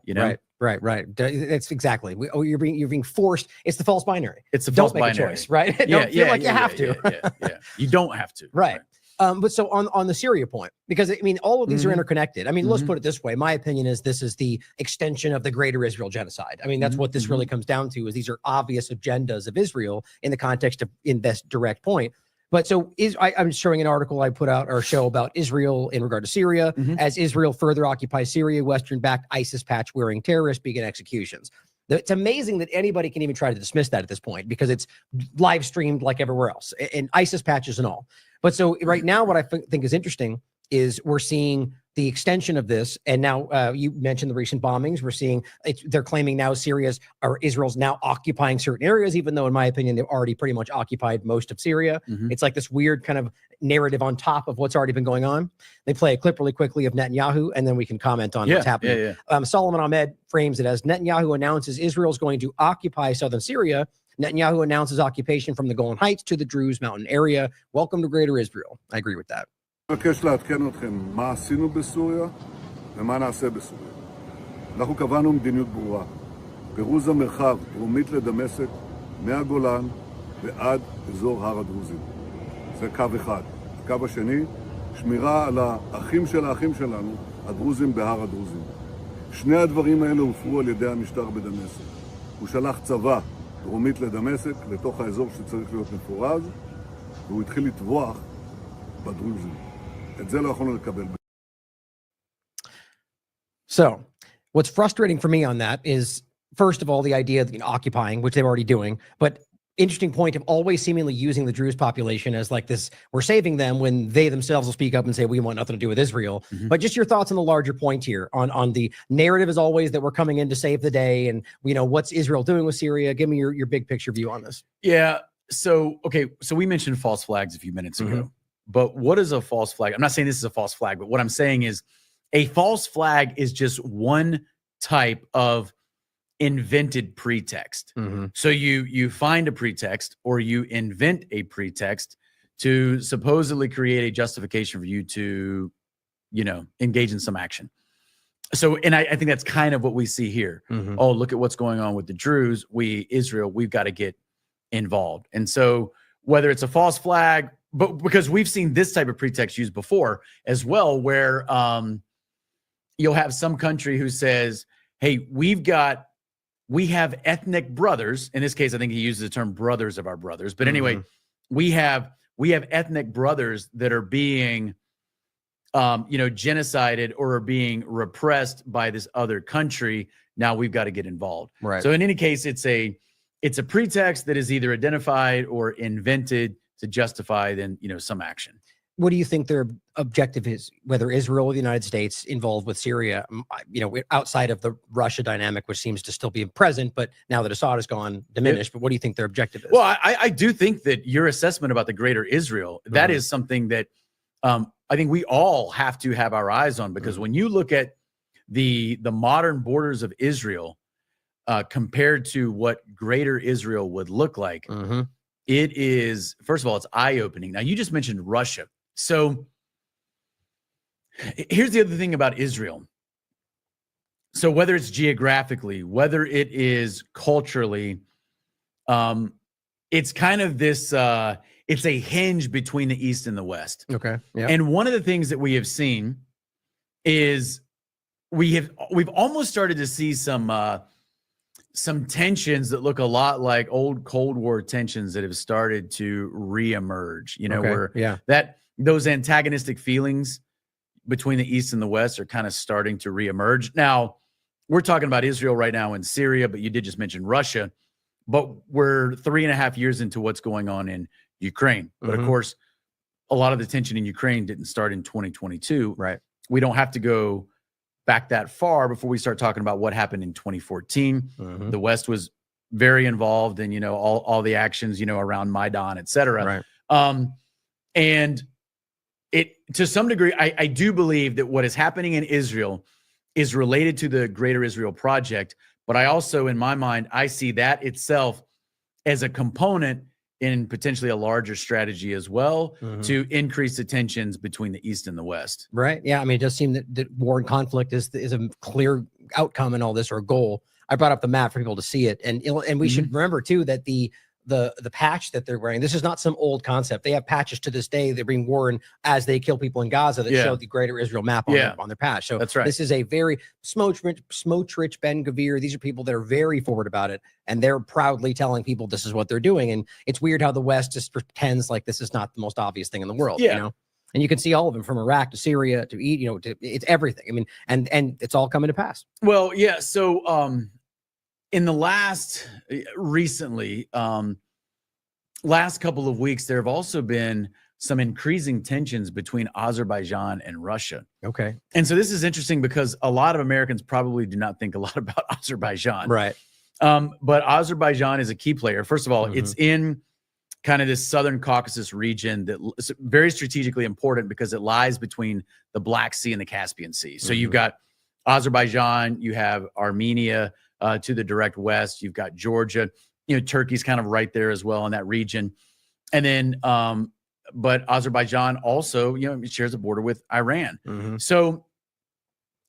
Right. That's exactly. You're being forced. It's the false binary. It's the false binary. Don't make a choice, right? Don't feel like you have to. Yeah. You don't have to. Right. But so on the Syria point, because all of these are interconnected. Let's put it this way. My opinion is this is the extension of the greater Israel genocide. That's what this really comes down to, is these are obvious agendas of Israel in the context of, in this direct point. But so I'm showing an article I put out, or show about Israel in regard to Syria. As Israel further occupies Syria, Western-backed ISIS patch-wearing terrorists begin executions. It's amazing that anybody can even try to dismiss that at this point, because it's live streamed like everywhere else, and ISIS patches and all. But so right now, what I think is interesting is we're seeing the extension of this. And now you mentioned the recent bombings. We're seeing they're claiming now Israel's now occupying certain areas, even though in my opinion, they've already pretty much occupied most of Syria. It's like this weird kind of narrative on top of what's already been going on. They play a clip really quickly of Netanyahu, and then we can comment on what's happening. Solomon Ahmed frames it as Netanyahu announces Israel's going to occupy southern Syria. Netanyahu announces occupation from the Golan Heights to the Druze Mountain area. Welcome to Greater Israel. I agree with that. מבקש לעדכן אתכם מה עשינו בסוריה ומה נעשה בסוריה. אנחנו קבענו מדיניות ברורה. פירוז המרחב דרומית לדמשק, מהגולן ועד אזור הר הדרוזים. זה קו אחד. הקו השני, שמירה על האחים של האחים שלנו, הדרוזים בהר הדרוזים. שני הדברים האלה הופרו על ידי המשטר בדמשק. הוא שלח צבא דרומית לדמשק, לתוך האזור שצריך להיות מפורז, והוא התחיל לטבוח בדרוזים. So what's frustrating for me on that is, first of all, the idea of occupying, which they're already doing, but interesting point of always seemingly using the Druze population as like this, we're saving them, when they themselves will speak up and say, we want nothing to do with Israel. But just your thoughts on the larger point here on the narrative is always that we're coming in to save the day. And what's Israel doing with Syria? Give me your big picture view on this. Yeah. So we mentioned false flags a few minutes ago. But what is a false flag? I'm not saying this is a false flag, but what I'm saying is a false flag is just one type of invented pretext. So you find a pretext, or you invent a pretext to supposedly create a justification for you to, engage in some action. So, and I think that's kind of what we see here. Oh, look at what's going on with the Druze. Israel, we've got to get involved. And so whether it's a false flag, but because we've seen this type of pretext used before as well, where you'll have some country who says, hey, we've got we have ethnic brothers. In this case, I think he uses the term brothers of our brothers. But anyway, we have ethnic brothers that are being, genocided or are being repressed by this other country. Now we've got to get involved. Right. So in any case, it's a pretext that is either identified or invented to justify then, some action. What do you think their objective is, whether Israel or the United States involved with Syria, outside of the Russia dynamic, which seems to still be present, but now that Assad is gone, diminished, but what do you think their objective is? Well, I do think that your assessment about the greater Israel, that is something that I think we all have to have our eyes on, because when you look at the modern borders of Israel compared to what greater Israel would look like, it is, first of all, it's eye-opening. Now, you just mentioned Russia. So here's the other thing about Israel. So whether it's geographically, whether it is culturally, it's kind of this, it's a hinge between the East and the West. Okay. Yeah. And one of the things that we have seen is we've almost started to see some tensions that look a lot like old Cold War tensions that have started to reemerge, where those antagonistic feelings between the East and the West are kind of starting to reemerge. Now, we're talking about Israel right now and Syria, but you did just mention Russia. But we're 3.5 years into what's going on in Ukraine. But of course, a lot of the tension in Ukraine didn't start in 2022. Right. We don't have to go back that far before we start talking about what happened in 2014. The West was very involved in, all the actions, around Maidan, et cetera. Right. And it, to some degree, I do believe that what is happening in Israel is related to the Greater Israel Project. But I also, in my mind, I see that itself as a component in potentially a larger strategy as well to increase the tensions between the East and the West. Right. Yeah. I mean, it does seem that war and conflict is a clear outcome in all this, or a goal. I brought up the map for people to see it. And we should remember too, that the patch that they're wearing, this is not some old concept. They have patches to this day that are being worn as they kill people in Gaza that show the Greater Israel map on their patch. So that's right. This is a very Smotrich, Ben Gvir. These are people that are very forward about it, and they're proudly telling people this is what they're doing. And it's weird how the West just pretends like this is not the most obvious thing in the world. And you can see all of them, from Iraq to Syria to it's everything. I mean, and it's all coming to pass. Well, yeah. So in the last couple of weeks, there have also been some increasing tensions between Azerbaijan and Russia. Okay. And so this is interesting because a lot of Americans probably do not think a lot about Azerbaijan. Right. But Azerbaijan is a key player. First of all, it's in kind of this Southern Caucasus region that is very strategically important because it lies between the Black Sea and the Caspian Sea. So you've got Azerbaijan, you have Armenia, to the direct west, you've got Georgia, Turkey's kind of right there as well in that region. And then, but Azerbaijan also, shares a border with Iran. So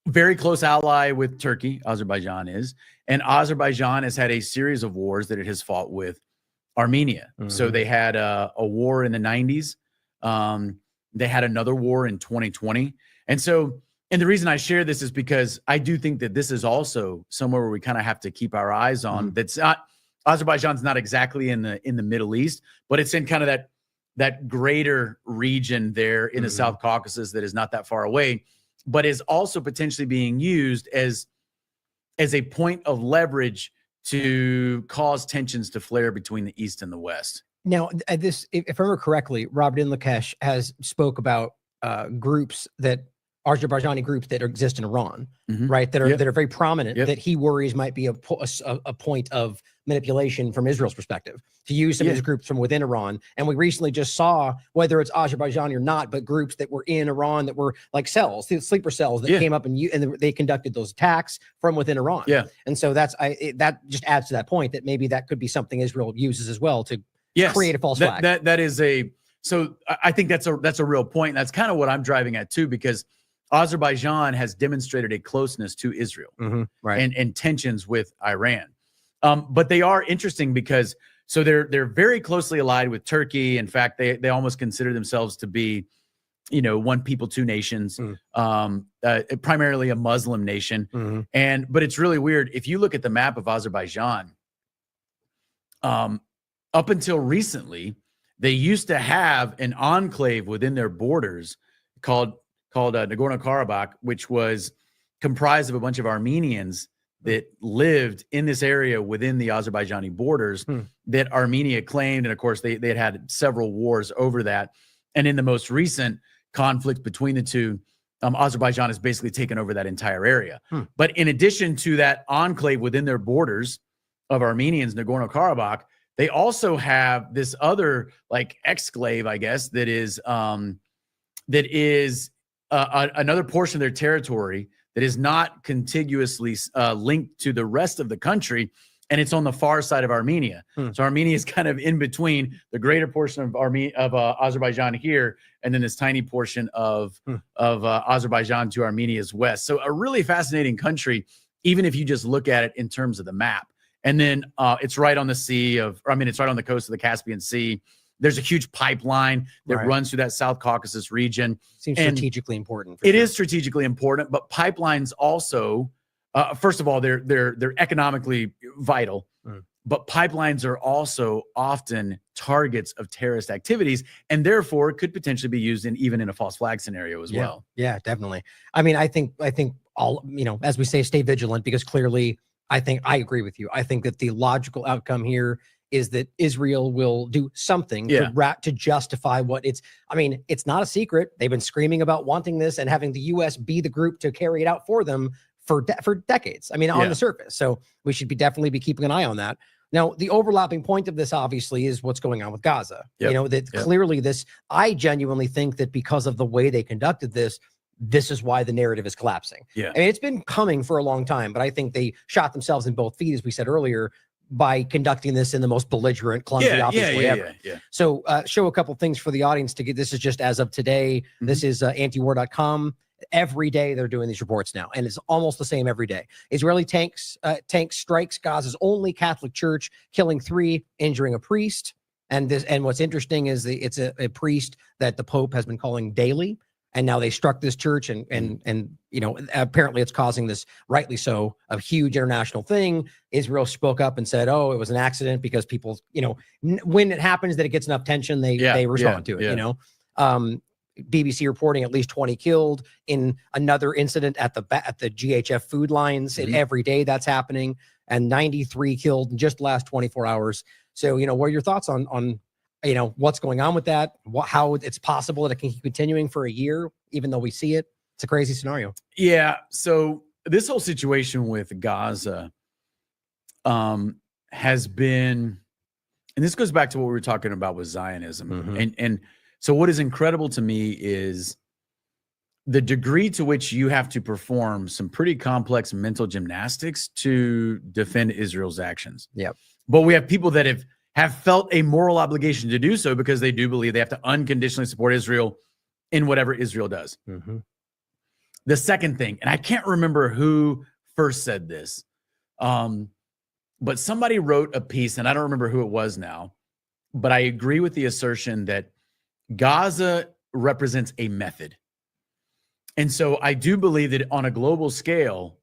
very close ally with Turkey, Azerbaijan is. And Azerbaijan has had a series of wars that it has fought with Armenia. So they had a war in the 90s. They had another war in 2020. And the reason I share this is because I do think that this is also somewhere where we kind of have to keep our eyes on. That's not, Azerbaijan's not exactly in the Middle East, but it's in kind of that greater region there in the South Caucasus that is not that far away, but is also potentially being used as a point of leverage to cause tensions to flare between the East and the West. Now, if I remember correctly, Robert Inlakesh has spoke about groups that Azerbaijani groups that exist in Iran, right? That are very prominent, that he worries might be a point of manipulation from Israel's perspective, to use some of these groups from within Iran. And we recently just saw, whether it's Azerbaijan or not, but groups that were in Iran that were like cells, sleeper cells that came up and they conducted those attacks from within Iran. And so that just adds to that point that maybe that could be something Israel uses as well to create a false flag. So I think that's a real point. And that's kind of what I'm driving at too, because Azerbaijan has demonstrated a closeness to Israel and tensions with Iran. But they are interesting because they're very closely allied with Turkey. In fact, they almost consider themselves to be you know, one people, two nations, primarily a Muslim nation. But it's really weird. If you look at the map of Azerbaijan, up until recently, they used to have an enclave within their borders called Nagorno-Karabakh, which was comprised of a bunch of Armenians that lived in this area within the Azerbaijani borders that Armenia claimed. And of course, they had several wars over that. And in the most recent conflict between the two, Azerbaijan has basically taken over that entire area. But in addition to that enclave within their borders of Armenians, Nagorno-Karabakh, they also have this other like exclave, I guess, that is another portion of their territory that is not contiguously linked to the rest of the country, and it's on the far side of Armenia. So Armenia is kind of in between the greater portion of Azerbaijan here, and then this tiny portion of Azerbaijan to Armenia's west. So a really fascinating country, even if you just look at it in terms of the map. And then it's right on the it's right on the coast of the Caspian Sea. There's a huge pipeline that runs through that South Caucasus region. Seems strategically important. It is strategically important, but pipelines also, first of all, they're economically vital, but pipelines are also often targets of terrorist activities, and therefore could potentially be used even in a false flag scenario as well. Yeah, definitely. I mean, I think all, you know, as we say, stay vigilant, because clearly I agree with you. I think that the logical outcome here is that Israel will do something to justify what it's, I mean, it's not a secret. They've been screaming about wanting this and having the US be the group to carry it out for them for decades. I mean, on the surface. So we should definitely be keeping an eye on that. Now, the overlapping point of this obviously is what's going on with Gaza. You know, that clearly I genuinely think that because of the way they conducted this is why the narrative is collapsing. I mean, it's been coming for a long time, but I think they shot themselves in both feet, as we said earlier, by conducting this in the most belligerent, clumsy, obvious way ever. So show a couple things for the audience to get. This is just as of today. This is antiwar.com. Every day they're doing these reports now, and it's almost the same every day. Israeli tank strikes Gaza's only Catholic church, killing 3, injuring a priest. And what's interesting is it's a priest that the Pope has been calling daily. And now they struck this church, and you know, apparently it's causing this, rightly so, a huge international thing. Israel spoke up and said, "Oh, it was an accident," because people, you know, when it happens that it gets enough tension, they respond to it. You know, BBC reporting at least 20 killed in another incident at the GHF food lines. And every day that's happening, and 93 killed in just the last 24 hours. So, you know, what are your thoughts on you know, what's going on with that, how it's possible that it can keep continuing for a year, even though we see it? It's a crazy scenario. Yeah. So this whole situation with Gaza has been, and this goes back to what we were talking about with Zionism. And so what is incredible to me is the degree to which you have to perform some pretty complex mental gymnastics to defend Israel's actions. But we have people that have felt a moral obligation to do so because they do believe they have to unconditionally support Israel in whatever Israel does. The second thing, and I can't remember who first said this, but somebody wrote a piece, and I don't remember who it was now, but I agree with the assertion that Gaza represents a method. And so I do believe that on a global scale,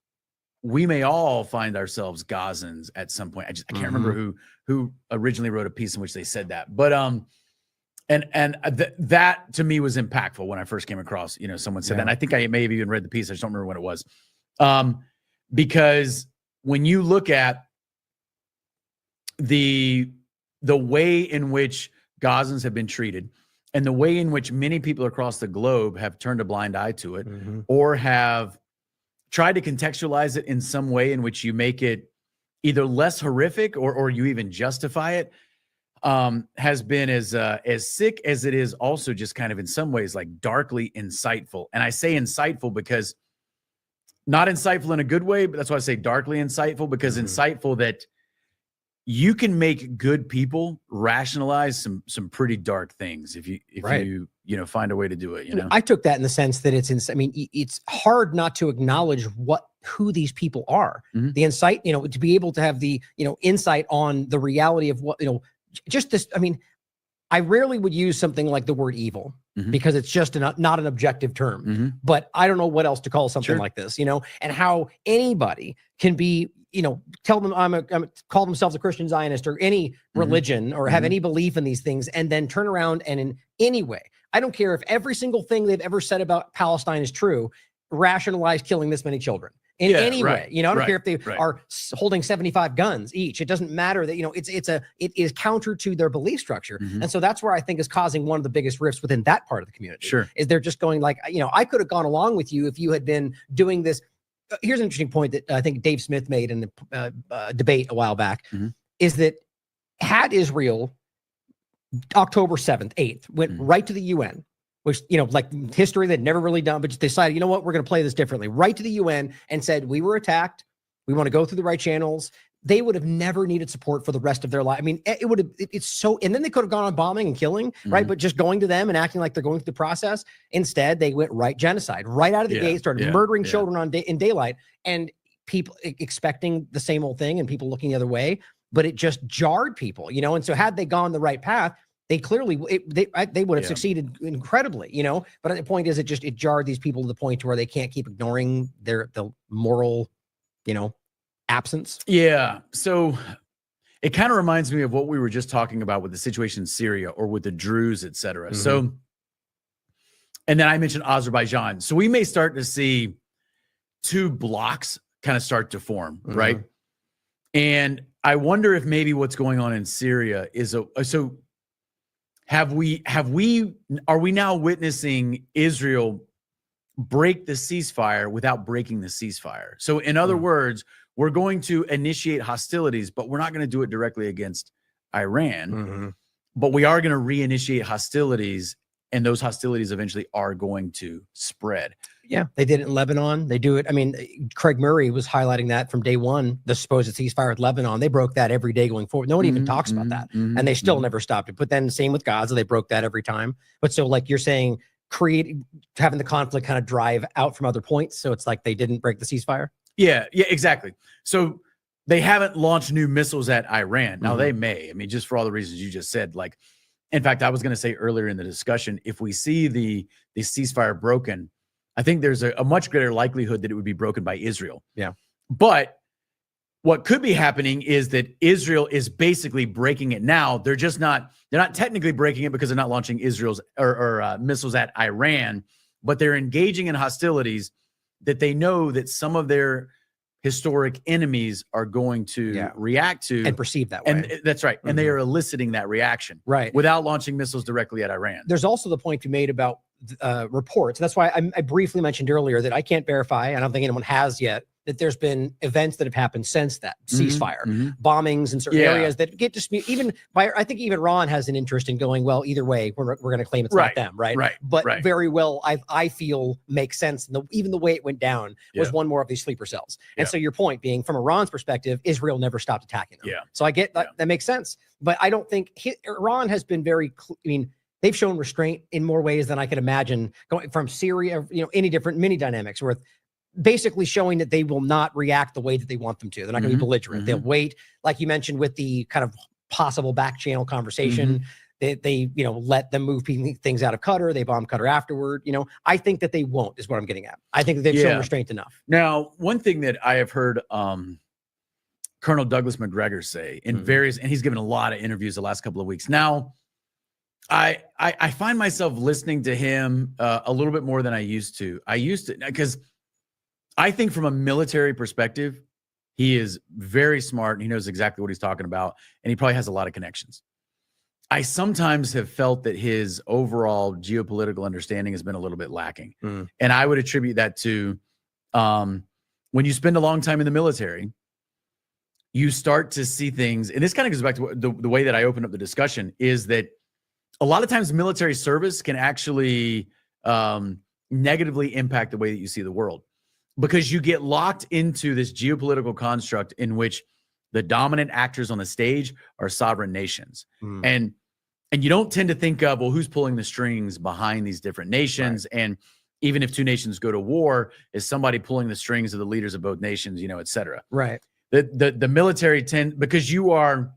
we may all find ourselves Gazans at some point. I can't remember who originally wrote a piece in which they said that, but that to me was impactful when I first came across, you know, someone said that. And I think I may have even read the piece. I just don't remember when it was, because when you look at the way in which Gazans have been treated, and the way in which many people across the globe have turned a blind eye to it, or have tried to contextualize it in some way in which you make it either less horrific or you even justify it, has been as sick as it is also just kind of in some ways like darkly insightful. And I say insightful because not insightful in a good way, but that's why I say darkly insightful, because insightful that you can make good people rationalize some pretty dark things if you find a way to do it. You know, I took that in the sense that it's hard not to acknowledge who these people are. The insight, you know, to be able to have the, you know, insight on the reality of what, you know, just this. I mean, I rarely would use something like the word evil because it's just not an objective term. But I don't know what else to call something like this, and how anybody can be, tell them call themselves a Christian Zionist or any religion or have any belief in these things, and then turn around and in any way, I don't care if every single thing they've ever said about Palestine is true, rationalize killing this many children. In any way, I don't care if they are holding 75 guns each. It doesn't matter that, it is counter to their belief structure. And so that's where I think is causing one of the biggest rifts within that part of the community. Is they're just going like, I could have gone along with you if you had been doing this. Here's an interesting point that I think Dave Smith made in the debate a while back, is that had Israel October 7th, 8th, went right to the UN, which, like history they'd never really done, but just decided, you know what, we're going to play this differently, right to the UN and said, we were attacked. We want to go through the right channels. They would have never needed support for the rest of their life. I mean, it would have, it's so, and then they could have gone on bombing and killing, right? But just going to them and acting like they're going through the process. Instead, they went genocide, right out of the gate, started murdering children in daylight, and people expecting the same old thing and people looking the other way, but it just jarred people, and so had they gone the right path, they clearly they would have succeeded incredibly, But the point is, it jarred these people to the point where they can't keep ignoring the moral, absence. Yeah. So it kind of reminds me of what we were just talking about with the situation in Syria or with the Druze, et cetera. So, and then I mentioned Azerbaijan. So we may start to see two blocks kind of start to form, right? And I wonder if maybe what's going on in Syria is are we now witnessing Israel break the ceasefire without breaking the ceasefire? So in other words, we're going to initiate hostilities, but we're not going to do it directly against Iran, but we are going to reinitiate hostilities, and those hostilities eventually are going to spread. Yeah, they did it in Lebanon. They do it. I mean, Craig Murray was highlighting that from day one, the supposed ceasefire with Lebanon. They broke that every day going forward. No one even talks about that. And they still never stopped it. But then same with Gaza, they broke that every time. But so like you're saying, having the conflict kind of drive out from other points. So it's like they didn't break the ceasefire. Yeah, exactly. So they haven't launched new missiles at Iran. Now they may, just for all the reasons you just said, like, in fact, I was going to say earlier in the discussion, if we see the ceasefire broken, I think there's a much greater likelihood that it would be broken by Israel. Yeah. But what could be happening is that Israel is basically breaking it now. They're not technically breaking it because they're not launching Israel's or missiles at Iran, but they're engaging in hostilities that they know that some of their historic enemies are going to react to and perceive that way. And that's right. And they are eliciting that reaction without launching missiles directly at Iran. There's also the point you made about reports. That's why I briefly mentioned earlier that I can't verify, I don't think anyone has yet, that there's been events that have happened since that ceasefire, bombings in certain areas that get disputed. Even I think even Iran has an interest in going, well, either way, we're going to claim it's not them, right? But very well, I feel makes sense. And even the way it went down was one more of these sleeper cells. And so your point being, from Iran's perspective, Israel never stopped attacking them. So I get that, that makes sense. But I don't think Iran has been very, they've shown restraint in more ways than I could imagine, going from Syria, any different mini dynamics with basically showing that they will not react the way that they want them to. They're not going to be belligerent. They'll wait, like you mentioned, with the kind of possible back channel conversation. They let them move things out of Qatar. They bomb Qatar afterward. I think that they won't, is what I'm getting at. I think that they've shown restraint enough. Now, one thing that I have heard Colonel Douglas McGregor say in various, and he's given a lot of interviews the last couple of weeks. Now, I find myself listening to him a little bit more than I used to. Because I think from a military perspective, he is very smart and he knows exactly what he's talking about. And he probably has a lot of connections. I sometimes have felt that his overall geopolitical understanding has been a little bit lacking. And I would attribute that to when you spend a long time in the military, you start to see things. And this kind of goes back to the way that I opened up the discussion, is that a lot of times military service can actually negatively impact the way that you see the world, because you get locked into this geopolitical construct in which the dominant actors on the stage are sovereign nations. And you don't tend to think of, well, who's pulling the strings behind these different nations? And even if two nations go to war, is somebody pulling the strings of the leaders of both nations, et cetera. Right. The military because you are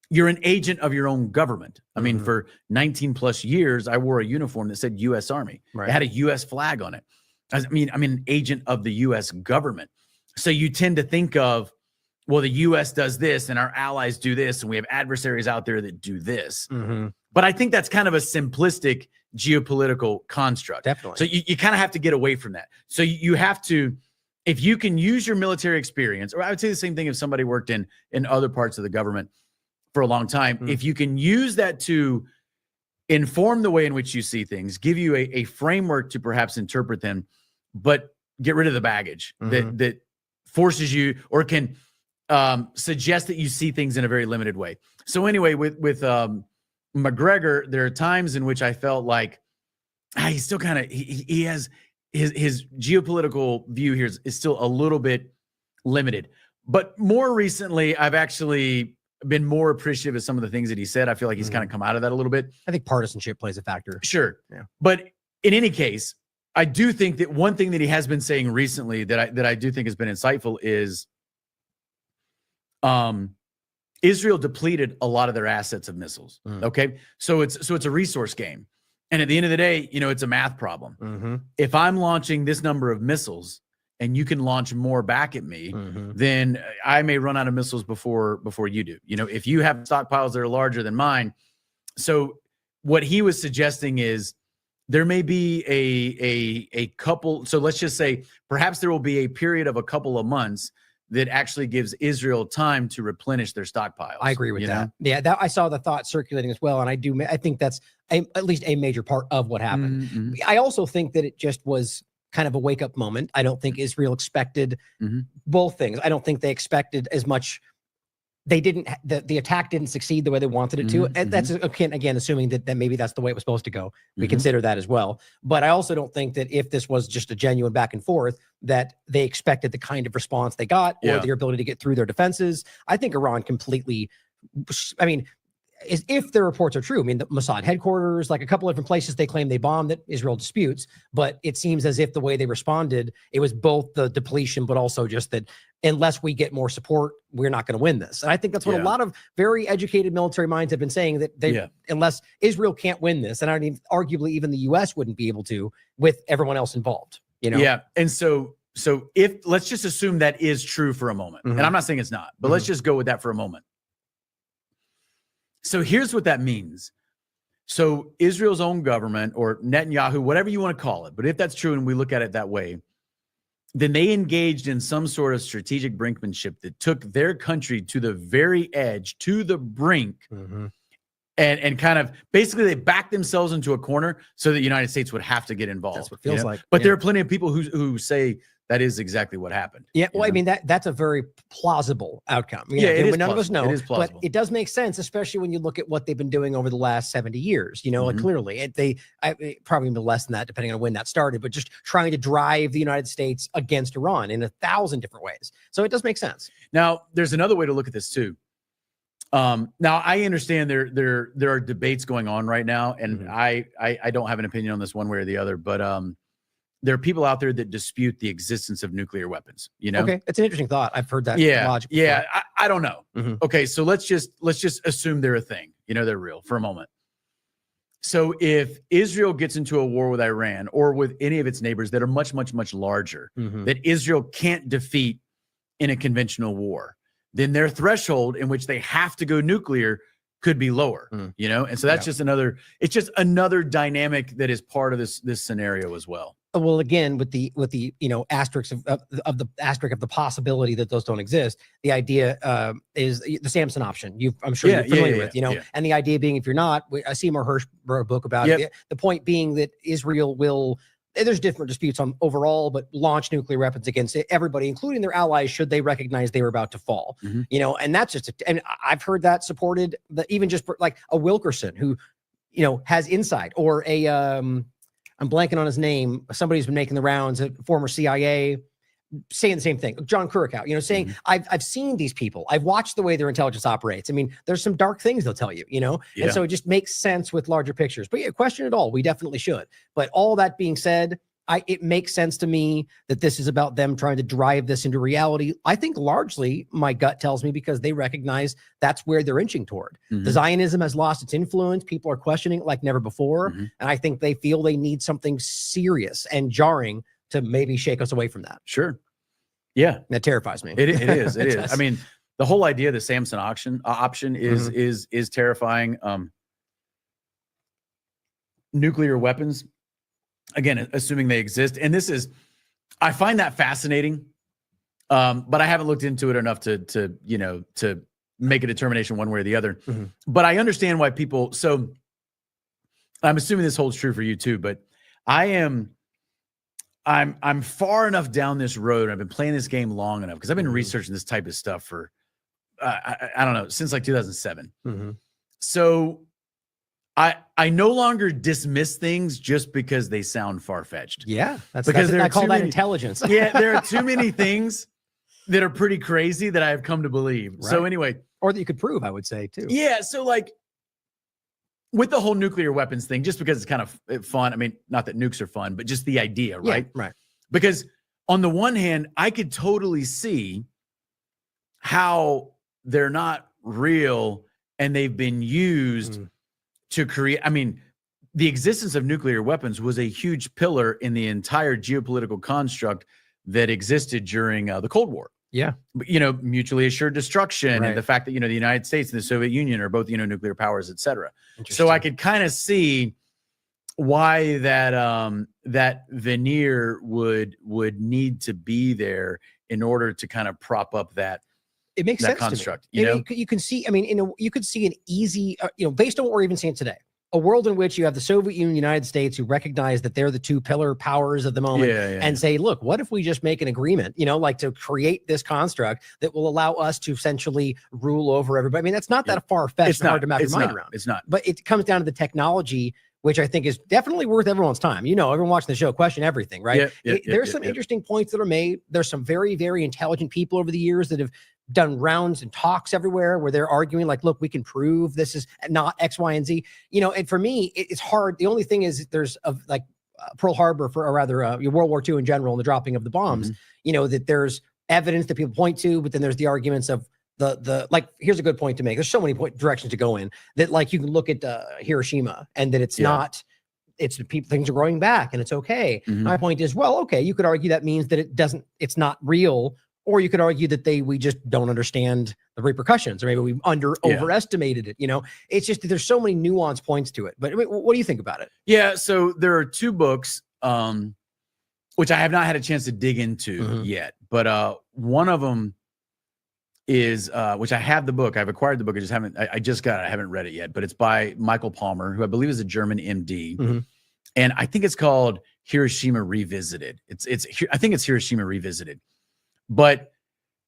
you're an agent of your own government. I mean, for 19 plus years, I wore a uniform that said U.S. Army. Right. It had a U.S. flag on it. I'm an agent of the U.S. government. So you tend to think of, well, the U.S. does this and our allies do this, and we have adversaries out there that do this. But I think that's kind of a simplistic geopolitical construct. Definitely. So you kind of have to get away from that. So you have to, if you can use your military experience, or I would say the same thing if somebody worked in other parts of the government for a long time, if you can use that to inform the way in which you see things, give you a framework to perhaps interpret them, but get rid of the baggage that forces you or can suggest that you see things in a very limited way. So anyway, with McGregor, there are times in which I felt like he's still kind of, he has his geopolitical view here is still a little bit limited. But more recently, I've actually been more appreciative of some of the things that he said. I feel like he's kind of come out of that a little bit. I think partisanship plays a factor. Sure. Yeah. But in any case, I do think that one thing that he has been saying recently that I do think has been insightful is Israel depleted a lot of their assets of missiles. Okay. So it's a resource game. And at the end of the day, it's a math problem. If I'm launching this number of missiles and you can launch more back at me, then I may run out of missiles before you do. If you have stockpiles that are larger than mine. So what he was suggesting is there may be a couple. So let's just say perhaps there will be a period of a couple of months that actually gives Israel time to replenish their stockpiles. I agree with that. Yeah, I saw the thought circulating as well. And I think that's at least a major part of what happened. I also think that it just was kind of a wake-up moment. I don't think Israel expected both things. I don't think they expected as much. They didn't, the attack didn't succeed the way they wanted it to. And that's, again, assuming that maybe that's the way it was supposed to go. We consider that as well. But I also don't think that if this was just a genuine back and forth, that they expected the kind of response they got or their ability to get through their defenses. I think Iran completely, if the reports are true, the Mossad headquarters, like a couple of different places they claim they bombed that Israel disputes, but it seems as if the way they responded, it was both the depletion, but also just that unless we get more support, we're not going to win this. And I think that's what a lot of very educated military minds have been saying, that unless Israel can't win this, and arguably even the U.S. wouldn't be able to with everyone else involved. Yeah. And so if let's just assume that is true for a moment, and I'm not saying it's not, but let's just go with that for a moment. So here's what that means. So Israel's own government, or Netanyahu, whatever you want to call it, but if that's true and we look at it that way, then they engaged in some sort of strategic brinkmanship that took their country to the very edge, to the brink, and kind of basically they backed themselves into a corner so that the United States would have to get involved. That's what it feels like. But there are plenty of people who say that is exactly what happened. Yeah, well, that's a very plausible outcome. None of us know, but it does make sense, especially when you look at what they've been doing over the last 70 years. Like clearly, probably even less than that, depending on when that started. But just trying to drive the United States against Iran in 1,000 different ways. So it does make sense. Now, there's another way to look at this too. Now, I understand there are debates going on right now, and I don't have an opinion on this one way or the other, but there are people out there that dispute the existence of nuclear weapons. Okay, it's an interesting thought. I've heard that. Logic before. I don't know. Okay, so let's just assume they're a thing. They're real for a moment. So if Israel gets into a war with Iran or with any of its neighbors that are much, much, much larger, that Israel can't defeat in a conventional war, then their threshold in which they have to go nuclear could be lower, and so that's just another dynamic that is part of this scenario as well. Well, again, with the asterisks of the possibility that those don't exist, the idea is the Samson option. I'm sure you're familiar with, and the idea being, if you're not, I see Seymour Hersh wrote a book about it. The point being that Israel will, there's different disputes on overall, but launch nuclear weapons against everybody, including their allies, should they recognize they were about to fall. And that's and I've heard that supported, even just like a Wilkerson who, has insight, or a I'm blanking on his name. Somebody's been making the rounds, a former CIA, saying the same thing. John Kurokow, saying, I've seen these people. I've watched the way their intelligence operates. There's some dark things they'll tell you, And so it just makes sense with larger pictures. But question at all, we definitely should. But all that being said, it makes sense to me that this is about them trying to drive this into reality. I think largely my gut tells me because they recognize that's where they're inching toward. The Zionism has lost its influence. People are questioning it like never before. And I think they feel they need something serious and jarring to maybe shake us away from that. Sure. Yeah. That terrifies me. It is. It is. I mean, the whole idea of the Samson option is terrifying. Nuclear weapons, again, assuming they exist. And this is, I find that fascinating. But I haven't looked into it enough to make a determination one way or the other. But I understand why people, so I'm assuming this holds true for you too, but I'm far enough down this road. I've been playing this game long enough because I've been researching this type of stuff for, I don't know, since like 2007. So I no longer dismiss things just because they sound far-fetched. Yeah. I call that intelligence. Yeah. There are too many things that are pretty crazy that I have come to believe. Right. So anyway. Or that you could prove, I would say too. Yeah. So like with the whole nuclear weapons thing, just because it's kind of fun. I mean, not that nukes are fun, but just the idea, right? Yeah, right. Because on the one hand, I could totally see how they're not real and they've been used to create, I mean, the existence of nuclear weapons was a huge pillar in the entire geopolitical construct that existed during the Cold War. Yeah. Mutually assured destruction and the fact that, the United States and the Soviet Union are both, nuclear powers, et cetera. So I could kind of see why that veneer would need to be there in order to kind of prop up that. It makes sense construct, to me. You can see, I mean, you could see an easy, based on what we're even seeing today, a world in which you have the Soviet Union, United States, who recognize that they're the two pillar powers of the moment and say, look, what if we just make an agreement, like to create this construct that will allow us to essentially rule over everybody. I mean, that's not that far-fetched. It's hard to wrap your mind around. It's not. But it comes down to the technology, which I think is definitely worth everyone's time. Everyone watching the show, question everything, right? There's some interesting points that are made. There's some very, very intelligent people over the years that have done rounds and talks everywhere where they're arguing like, look, we can prove this is not X, Y, and Z. And for me, it's hard. The only thing is there's Pearl Harbor, or rather World War II in general, and the dropping of the bombs, that there's evidence that people point to, but then there's the arguments of here's a good point to make. There's so many directions to go in that you can look at Hiroshima and that it's not, it's the people, things are growing back and it's okay. My point is, well, okay, you could argue that means that it's not real. Or you could argue that we just don't understand the repercussions, or maybe we overestimated it. It's just that there's so many nuanced points to it. But what do you think about it? Yeah. So there are two books, which I have not had a chance to dig into yet. But one of them is, which I have the book. I've acquired the book. I just got it. I haven't read it yet. But it's by Michael Palmer, who I believe is a German MD. And I think it's called Hiroshima Revisited. I think it's Hiroshima Revisited. But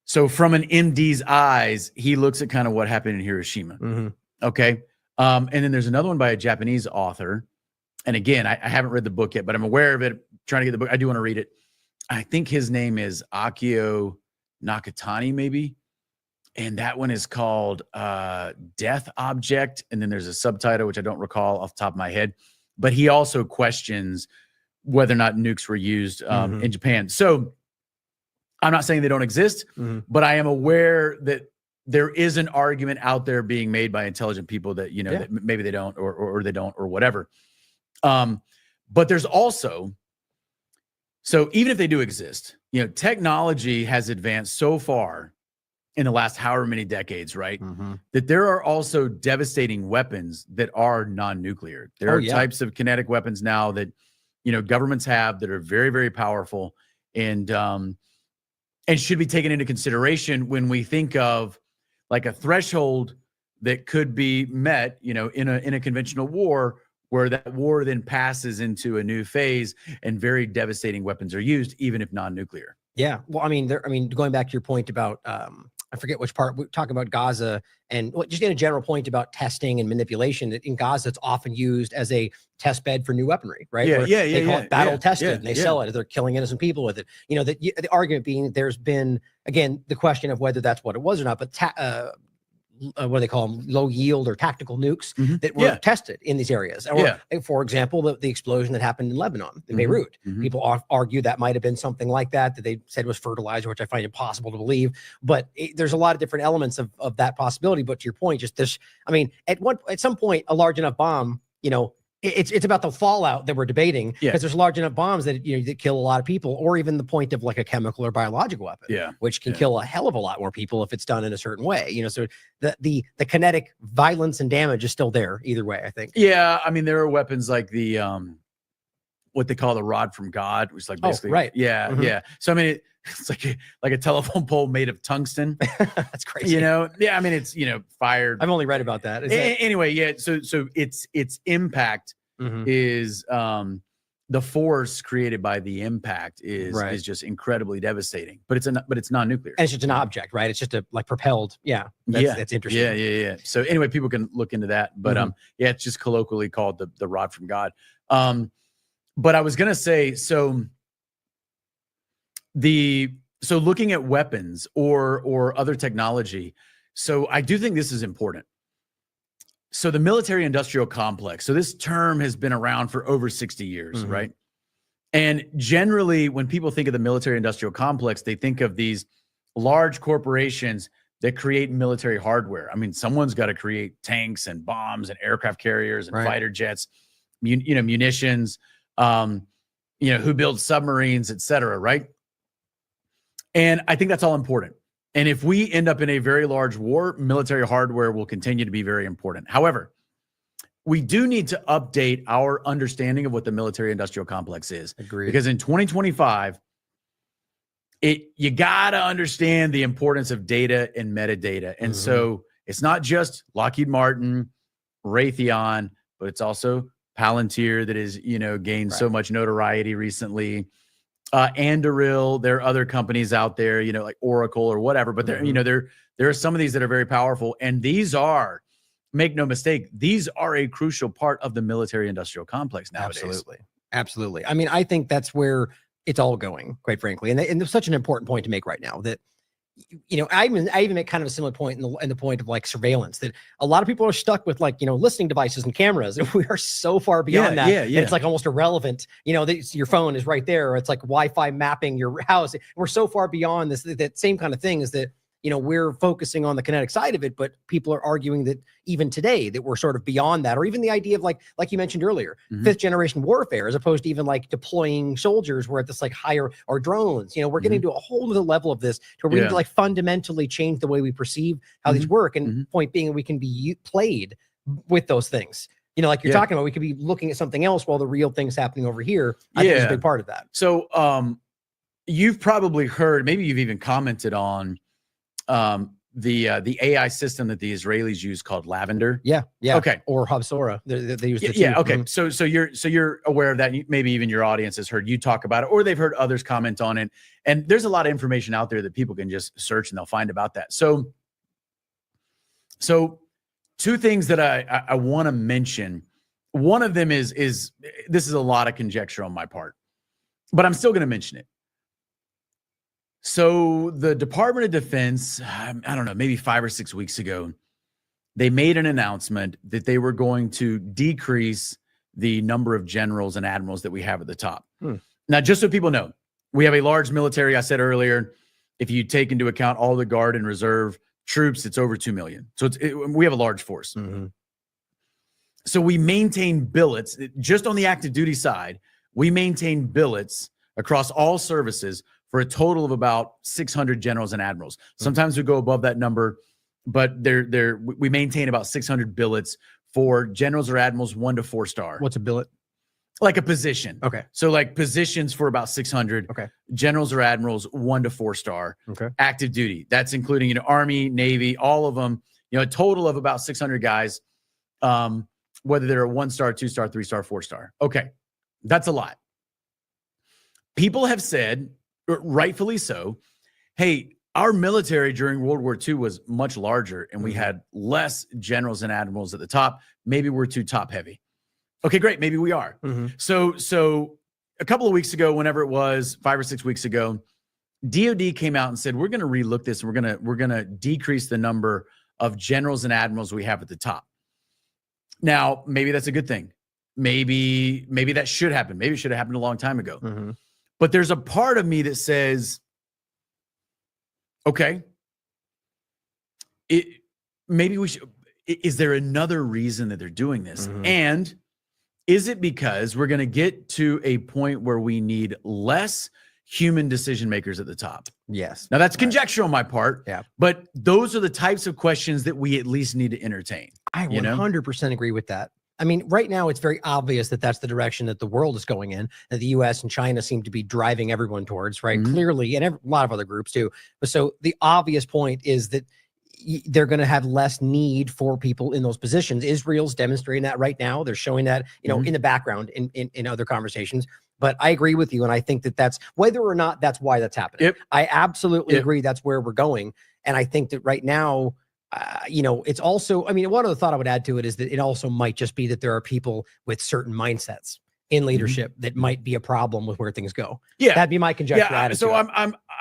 so from an MD's eyes, he looks at kind of what happened in Hiroshima. Okay. And then there's another one by a Japanese author. And again, I haven't read the book yet, but I'm aware of it. Trying to get the book. I do want to read it. I think his name is Akio Nakatani, maybe. And that one is called Death Object. And then there's a subtitle, which I don't recall off the top of my head. But he also questions whether or not nukes were used in Japan. So I'm not saying they don't exist, but I am aware that there is an argument out there being made by intelligent people that, that maybe they don't, or they don't, or whatever. But there's also, so even if they do exist, technology has advanced so far in the last however many decades, right? That there are also devastating weapons that are non-nuclear. There are types of kinetic weapons now that, governments have that are very, very powerful and should be taken into consideration when we think of like a threshold that could be met, in a conventional war, where that war then passes into a new phase and very devastating weapons are used, even if non-nuclear. Yeah. Well, going back to your point about, I forget which part, we're talking about Gaza and just in a general point about testing and manipulation. In Gaza, it's often used as a test bed for new weaponry, right? They call it battle tested and they sell it. They're killing innocent people with it. The argument being there's been, again, the question of whether that's what it was or not, but what do they call them, low yield or tactical nukes that were Yeah. tested in these areas. Or, for example, the explosion that happened in Lebanon, in Beirut. People argue that might have been something like that they said was fertilizer, which I find impossible to believe. But there's a lot of different elements of that possibility. But to your point, just this, I mean, at some point, a large enough bomb, it's about the fallout that we're debating, because there's large enough bombs that that kill a lot of people, or even the point of like a chemical or biological weapon, which can kill a hell of a lot more people if it's done in a certain way. So the kinetic violence and damage is still there either way, I think. Yeah, I mean, there are weapons like the what they call the rod from God, which is like basically yeah. So I mean, it's like a telephone pole made of tungsten. That's crazy. Yeah, I mean, it's fired. I've only read about that. Anyway, yeah. So its impact is the force created by the impact is just incredibly devastating. But it's non-nuclear. And it's just an object, right? It's just like propelled. Yeah. That's interesting. Yeah. So anyway, people can look into that. But it's just colloquially called the rod from God. But I was gonna say, so looking at weapons or other technology, so I do think this is important. So the military industrial complex, so this term has been around for over 60 years, right? And generally when people think of the military industrial complex, they think of these large corporations that create military hardware. I mean, someone's got to create tanks and bombs and aircraft carriers and fighter jets, munitions, who builds submarines, et cetera, right? And I think that's all important. And if we end up in a very large war, military hardware will continue to be very important. However, we do need to update our understanding of what the military industrial complex is. Agreed. Because in 2025, you got to understand the importance of data and metadata. And so it's not just Lockheed Martin, Raytheon, but it's also Palantir that is, gained so much notoriety recently. Anduril, there are other companies out there, like Oracle or whatever, but there are some of these that are very powerful. And these are, make no mistake, these are a crucial part of the military industrial complex nowadays. Absolutely. I mean, I think that's where it's all going, quite frankly. And there's such an important point to make right now that, I even make kind of a similar point in the point of like surveillance, that a lot of people are stuck with like, listening devices and cameras. And we are so far beyond that. It's like almost irrelevant. Your phone is right there. Or it's like Wi-Fi mapping your house. We're so far beyond this, that same kind of thing is that, we're focusing on the kinetic side of it, but people are arguing that even today that we're sort of beyond that, or even the idea of like you mentioned earlier, 5th generation warfare, as opposed to even like deploying soldiers where at this like higher, or drones, we're getting to a whole other level of this to where we need to like fundamentally change the way we perceive how these work. And point being, we can be played with those things. Like you're talking about, we could be looking at something else while the real thing's happening over here. I think it's a big part of that. So you've probably heard, maybe you've even commented on the AI system that the Israelis use called Lavender. Yeah. Okay. Or Habsora. They use it. Yeah. Okay. So you're aware of that. Maybe even your audience has heard you talk about it, or they've heard others comment on it. And there's a lot of information out there that people can just search and they'll find about that. So two things that I want to mention. One of them is this is a lot of conjecture on my part, but I'm still going to mention it. So the Department of Defense, I don't know, maybe 5 or 6 weeks ago, they made an announcement that they were going to decrease the number of generals and admirals that we have at the top. Now, just so people know, we have a large military. I said earlier, if you take into account all the Guard and Reserve troops, it's over 2 million. So we have a large force. So we maintain billets, just on the active duty side, we maintain billets across all services for a total of about 600 generals and admirals. Sometimes we go above that number, but we maintain about 600 billets for generals or admirals 1 to 4 star. What's a billet? Like a position. Okay. So like positions for about 600. Okay. Generals or admirals 1 to 4 star. Okay. Active duty. That's including Army, Navy, all of them. A total of about 600 guys. Whether they're a 1 star, 2 star, 3 star, 4 star. Okay, that's a lot. People have said, rightfully so, hey, our military during World War II was much larger and we had less generals and admirals at the top. Maybe we're too top heavy. Okay, great. Maybe we are. So a couple of weeks ago, whenever it was 5 or 6 weeks ago, DOD came out and said, we're going to relook this. We're going to decrease the number of generals and admirals we have at the top. Now, maybe that's a good thing. Maybe that should happen. Maybe it should have happened a long time ago. Mm-hmm. But there's a part of me that says, okay, maybe we should. Is there another reason that they're doing this? Mm-hmm. And is it because we're going to get to a point where we need less human decision makers at the top? Yes. Now that's conjecture on my part. Yeah. But those are the types of questions that we at least need to entertain. I 100% agree with that. I mean, right now it's very obvious that that's the direction that the world is going in, that the US and China seem to be driving everyone towards, right? Mm-hmm. Clearly, and a lot of other groups too. But so the obvious point is that they're going to have less need for people in those positions. Israel's demonstrating that right now. They're showing that, Mm-hmm. in the background in other conversations. But I agree with you. And I think that that's whether or not that's why that's happening. Yep. I absolutely agree. That's where we're going. And I think that right now, it's also, I mean, one other thought I would add to it is that it also might just be that there are people with certain mindsets in leadership that might be a problem with where things go. Yeah. That'd be my conjecture. Yeah. So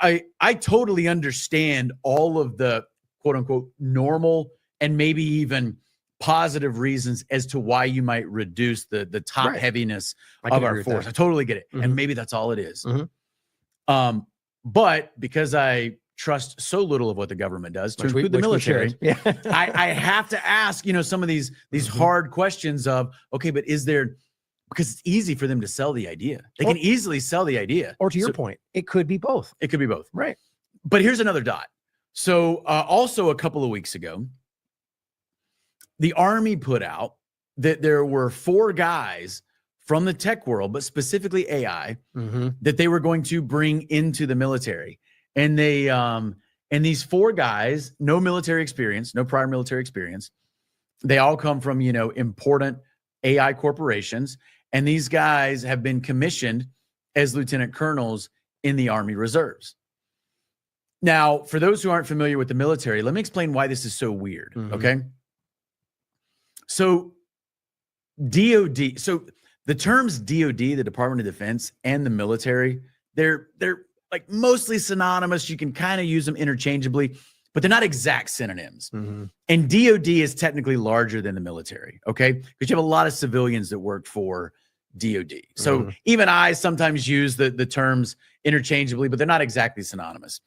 I totally understand all of the quote unquote normal and maybe even positive reasons as to why you might reduce the top heaviness of our force. I totally get it. Mm-hmm. And maybe that's all it is. Mm-hmm. But because I trust so little of what the government does, to include the military, I have to ask, some of these hard questions of, okay, but is there, because it's easy for them to sell the idea. They can easily sell the idea. Or to your point, it could be both. It could be both. Right. But here's another dot. So also a couple of weeks ago, the Army put out that there were 4 guys from the tech world, but specifically AI, that they were going to bring into the military. And they, and these 4 guys, no military experience, no prior military experience. They all come from, important AI corporations. And these guys have been commissioned as lieutenant colonels in the Army Reserves. Now, for those who aren't familiar with the military, let me explain why this is so weird. Okay. So DOD, so the terms DOD, the Department of Defense, and the military, they're like mostly synonymous. You can kind of use them interchangeably, but they're not exact synonyms. And DOD is technically larger than the military, okay? Because you have a lot of civilians that work for DOD. So even I sometimes use the terms interchangeably, but they're not exactly synonymous.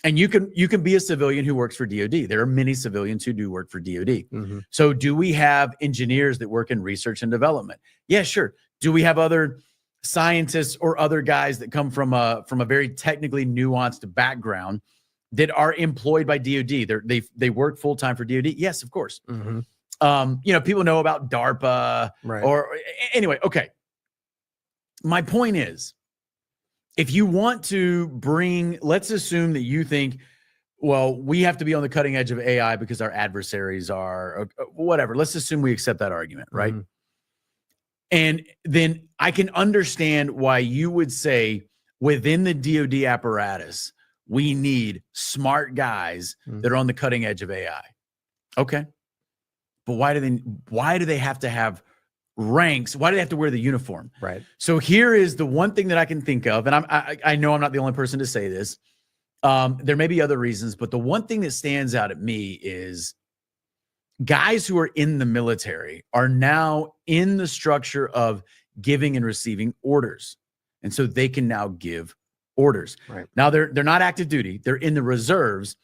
And you can be a civilian who works for DOD. There are many civilians who do work for DOD. So do we have engineers that work in research and development? Yeah, sure. Do we have other scientists or other guys that come from a very technically nuanced background that are employed by DOD? They work full-time for DOD? Yes, of course. People know about DARPA, right? Or anyway, okay. My point is, if you want to let's assume that you think, well, we have to be on the cutting edge of AI because our adversaries are whatever. Let's assume we accept that argument, right? And then I can understand why you would say within the DOD apparatus, we need smart guys that are on the cutting edge of AI. Okay. But why do they have to have ranks? Why do they have to wear the uniform? Right. So here is the one thing that I can think of, and I know I'm not the only person to say this. There may be other reasons, but the one thing that stands out at me is guys who are in the military are now in the structure of giving and receiving orders. And so they can now give orders. Right. Now they're not active duty. They're in the reserves.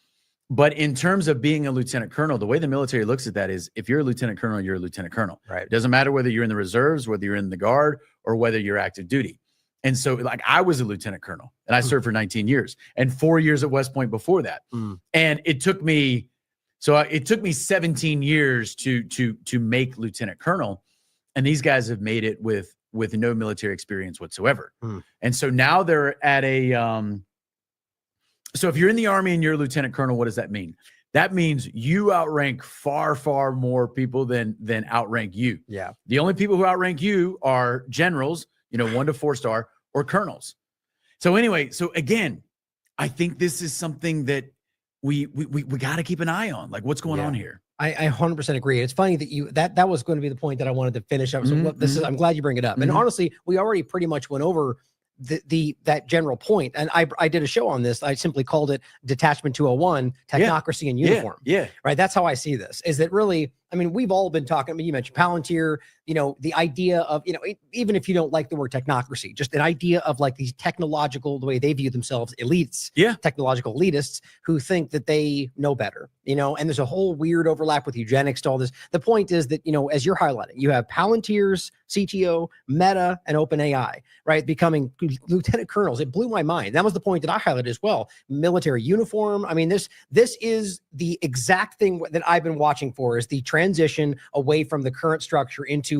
But in terms of being a lieutenant colonel, the way the military looks at that is if you're a lieutenant colonel, you're a lieutenant colonel. Right. It doesn't matter whether you're in the reserves, whether you're in the guard, or whether you're active duty. And so like I was a lieutenant colonel and I served for 19 years and 4 years at West Point before that. And it took me 17 years to make lieutenant colonel. And these guys have made it with no military experience whatsoever. And so now they're at so if you're in the Army and you're a lieutenant colonel, what does that mean? That means you outrank far, far more people than outrank you. Yeah. The only people who outrank you are generals, 1 to 4 star, or colonels. So anyway, so again, I think this is something that we got to keep an eye on. Like what's going on here? I 100% agree. It's funny that that was going to be the point that I wanted to finish up. So this is, I'm glad you bring it up. And honestly, we already pretty much went over that general point. And I did a show on this. I simply called it Detachment 201, Technocracy in Uniform. Yeah. Right. That's how I see this, is that really, I mean, we've all been talking, I mean, you mentioned Palantir, the idea of, even if you don't like the word technocracy, just an idea of like these technological, the way they view themselves, elites, technological elitists who think that they know better, and there's a whole weird overlap with eugenics to all this. The point is that, as you're highlighting, you have Palantir's CTO, Meta, and OpenAI, right, becoming lieutenant colonels. It blew my mind. That was the point that I highlighted as well. Military uniform. I mean, this is the exact thing that I've been watching for, is the transition away from the current structure into,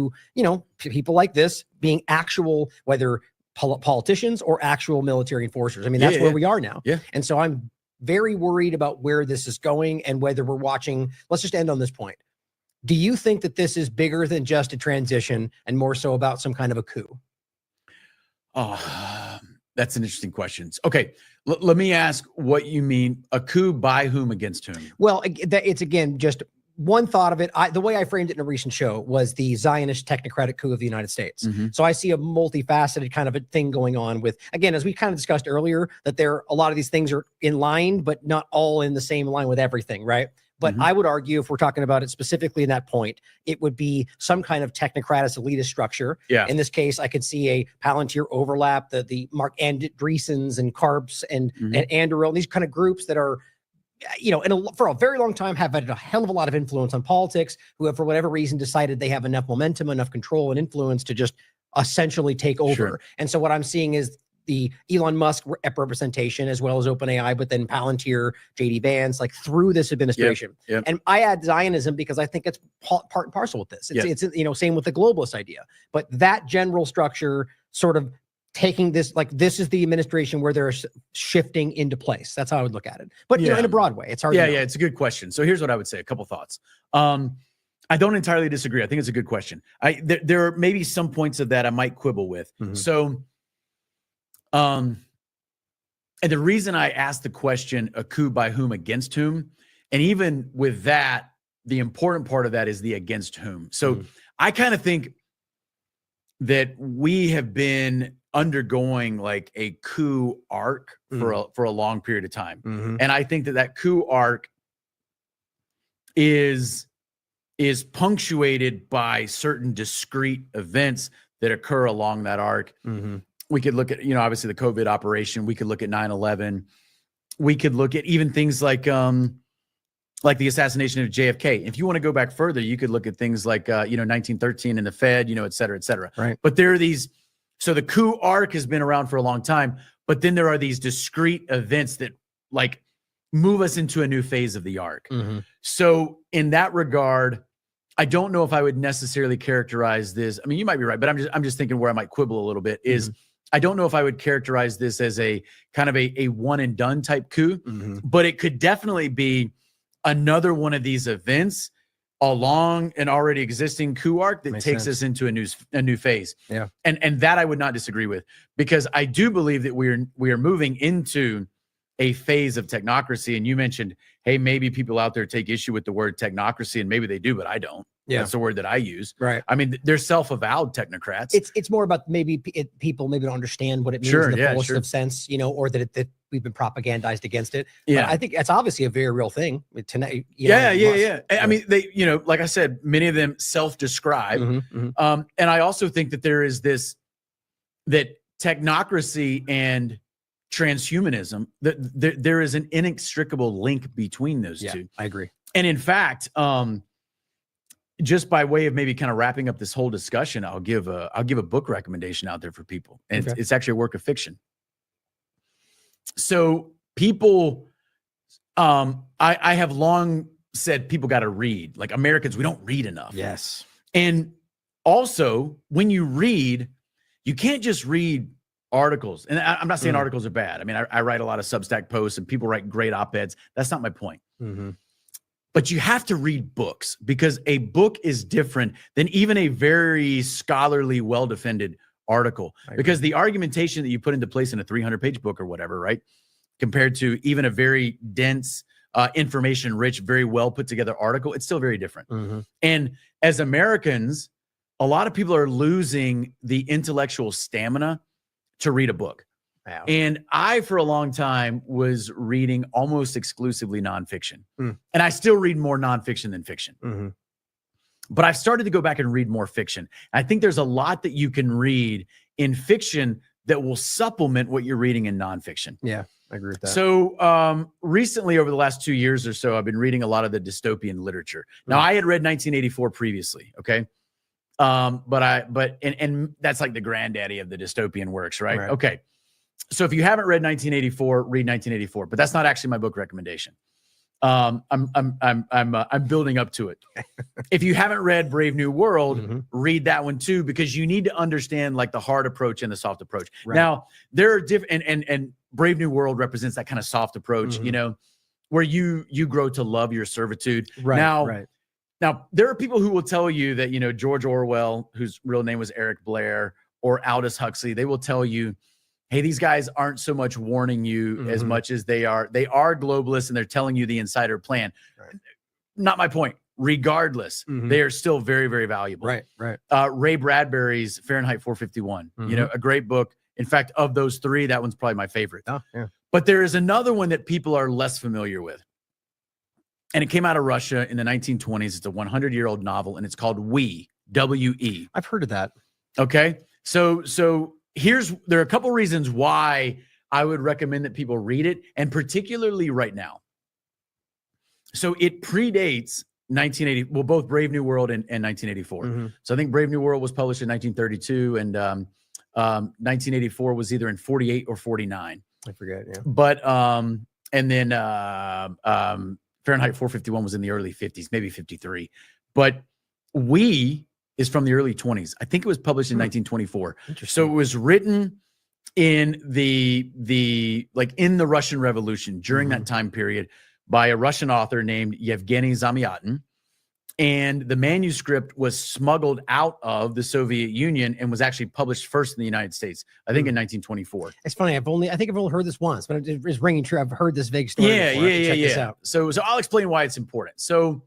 people like this being actual, whether politicians or actual military enforcers. I mean, that's where we are now. Yeah. And so I'm very worried about where this is going and whether we're watching. Let's just end on this point. Do you think that this is bigger than just a transition and more so about some kind of a coup? Oh, that's an interesting question. Okay. Let me ask what you mean. A coup by whom, against whom? Well, it's again, just one thought of it. The way I framed it in a recent show was the Zionist technocratic coup of the United States. So I see a multifaceted kind of a thing going on with, again, as we kind of discussed earlier, that a lot of these things are in line, but not all in the same line with everything, right? But I would argue, if we're talking about it specifically in that point, it would be some kind of technocratic elitist structure. Yeah. In this case, I could see a Palantir overlap, the Mark Andreessens and Karps and Anduril, these kind of groups that are, for a very long time have had a hell of a lot of influence on politics, who have, for whatever reason, decided they have enough momentum, enough control and influence to just essentially take over. Sure. And so what I'm seeing is the Elon Musk representation, as well as OpenAI, but then Palantir, JD Vance, like through this administration. Yep. And I add Zionism because I think it's part and parcel with this. It's same with the globalist idea, but that general structure sort of taking this, like, this is the administration where they're shifting into place. That's how I would look at it. But in a broad way, it's hard. Yeah, it's a good question. So here's what I would say. A couple thoughts. I don't entirely disagree. I think it's a good question. There are maybe some points of that I might quibble with. So, and the reason I asked the question, a coup by whom, against whom, and even with that, the important part of that is the against whom. So I kind of think that we have been undergoing like a coup arc for a long period of time. And I think that coup arc is punctuated by certain discrete events that occur along that arc. We could look at, obviously the COVID operation. We could look at 9/11. We could look at even things like the assassination of JFK. If you want to go back further, you could look at things like, 1913 and the Fed, et cetera, et cetera. Right. But there are these, so the coup arc has been around for a long time, but then there are these discrete events that like move us into a new phase of the arc. So in that regard, I don't know if I would necessarily characterize this. I mean, you might be right, but I'm just thinking where I might quibble a little bit is I don't know if I would characterize this as a kind of a one and done type coup, but it could definitely be another one of these events along an already existing coup arc that takes us into a new phase. Yeah. And that I would not disagree with, because I do believe that we are moving into a phase of technocracy. And you mentioned, hey, maybe people out there take issue with the word technocracy, and maybe they do, but I don't. Yeah. That's the word that I use. Right. I mean, they're self-avowed technocrats. It's more about maybe people maybe don't understand what it means in the fullest of sense, or that we've been propagandized against it. Yeah. But I think it's obviously a very real thing tonight. Yeah. I mean, they, like I said, many of them self-describe. And I also think that there is that technocracy and transhumanism, there is an inextricable link between those two. I agree. And in fact, just by way of maybe kind of wrapping up this whole discussion, I'll give a book recommendation out there for people. And it's actually a work of fiction. So people, I have long said people got to read. Like Americans, we don't read enough. Yes. And also, when you read, you can't just read articles. And I'm not saying articles are bad. I mean, I write a lot of Substack posts and people write great op-eds. That's not my point. But you have to read books, because a book is different than even a very scholarly, well-defended article. Because the argumentation that you put into place in a 300-page book or whatever, right, compared to even a very dense, information-rich, very well put together article, it's still very different. And as Americans, a lot of people are losing the intellectual stamina to read a book. Wow. And I, for a long time, was reading almost exclusively nonfiction. And I still read more nonfiction than fiction. But I've started to go back and read more fiction. I think there's a lot that you can read in fiction that will supplement what you're reading in nonfiction. Yeah, I agree with that. So recently, over the last 2 years or so, I've been reading a lot of the dystopian literature. Now, I had read 1984 previously, okay? But that's like the granddaddy of the dystopian works, right? Okay. So if you haven't read 1984, read 1984, but that's not actually my book recommendation. I'm building up to it. If you haven't read Brave New World, read that one too, because you need to understand like the hard approach and the soft approach. Now there are different, and Brave New World represents that kind of soft approach, you know, where you grow to love your servitude. Now there are people who will tell you that, you know, George Orwell, whose real name was Eric Blair, or Aldous Huxley, they will tell you, hey, these guys aren't so much warning you as much as they are globalists and they're telling you the insider plan. Not my point. Regardless, they are still very, very valuable. Ray Bradbury's Fahrenheit 451, you know, a great book. In fact, of those three, that one's probably my favorite. But there is another one that people are less familiar with. And it came out of Russia in the 1920s. It's a 100-year-old novel, and it's called We, W-E. I've heard of that. Okay. So there are a couple reasons why I would recommend that people read it, and particularly right now. So it predates 1980, well, both Brave New World and 1984. So I think Brave New World was published in 1932, and 1984 was either in 48 or 49. I forget, yeah. But and then Fahrenheit 451 was in the early 50s, maybe 53. But We is from the early 20s. I think it was published in 1924. So it was written in the Russian Revolution during that time period by a Russian author named Yevgeny Zamyatin. And the manuscript was smuggled out of the Soviet Union and was actually published first in the United States, I think in 1924. It's funny. I think I've only heard this once, but it's ringing true. I've heard this vague story. Yeah. Check this out. So I'll explain why it's important. So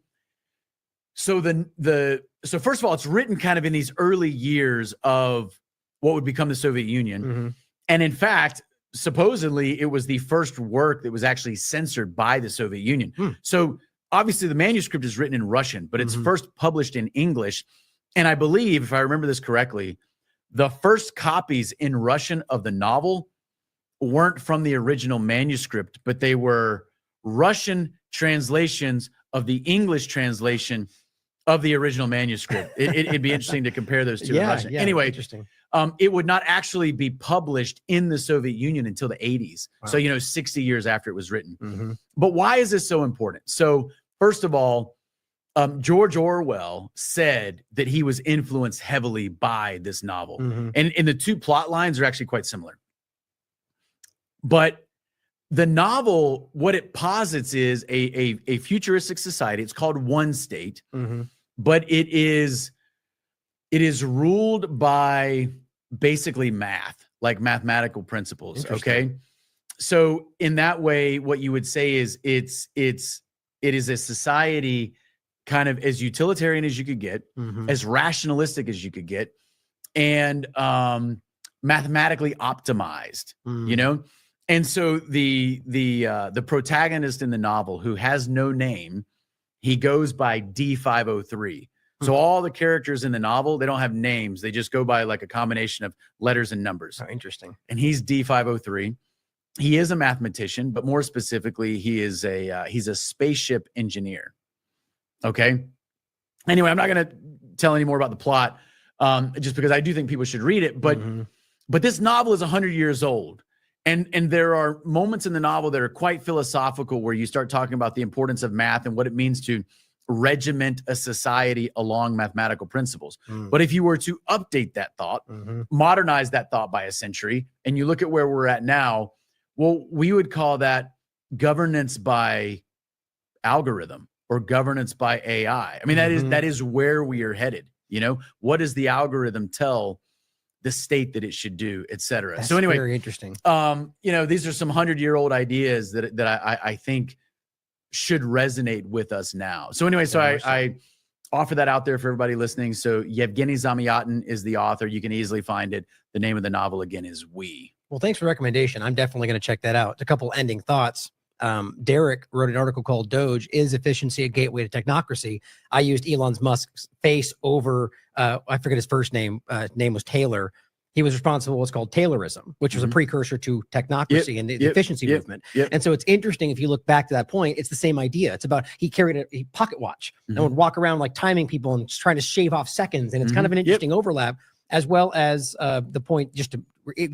first of all, it's written kind of in these early years of what would become the Soviet Union. And in fact, supposedly it was the first work that was actually censored by the Soviet Union. So obviously the manuscript is written in Russian, but it's first published in English. And I believe, if I remember this correctly, the first copies in Russian of the novel weren't from the original manuscript, but they were Russian translations of the English translation of the original manuscript. It'd be interesting to compare those two in Russian. Anyway, interesting. It would not actually be published in the Soviet Union until the 80s. So, 60 years after it was written. But why is this so important? So, first of all, George Orwell said that he was influenced heavily by this novel. And the two plot lines are actually quite similar. But the novel, what it posits is a futuristic society. It's called One State, but it is ruled by basically math, like mathematical principles. Okay. So in that way, what you would say is it is a society kind of as utilitarian as you could get, as rationalistic as you could get, and mathematically optimized, And so the protagonist in the novel, who has no name, he goes by D503. So all the characters in the novel, they don't have names. They just go by like a combination of letters and numbers. Oh, interesting. And he's D503. He is a mathematician, but more specifically, he's a spaceship engineer. Okay. Anyway, I'm not going to tell any more about the plot, just because I do think people should read it. But this novel is 100 years old. And there are moments in the novel that are quite philosophical, where you start talking about the importance of math and what it means to regiment a society along mathematical principles. But if you were to update that thought, modernize that thought by a century, and you look at where we're at now, well, we would call that governance by algorithm or governance by AI. I mean, that is where we are headed. What does the algorithm tell the state that it should do, et cetera? So anyway, very interesting. These are some 100-year-old ideas that I think should resonate with us now. So anyway, so I offer that out there for everybody listening. So Yevgeny Zamyatin is the author. You can easily find it. The name of the novel again is We. Well, thanks for the recommendation. I'm definitely going to check that out. A couple ending thoughts. Derek wrote an article called Doge, Is Efficiency a Gateway to Technocracy? I used Elon Musk's face over, I forget his first name. Name was Taylor. He was responsible for what's called Taylorism, which was a precursor to technocracy and the efficiency movement. And so it's interesting, if you look back to that point, it's the same idea. It's about, he carried a pocket watch and would walk around like timing people and just trying to shave off seconds. And it's kind of an interesting overlap, as well as the point, just to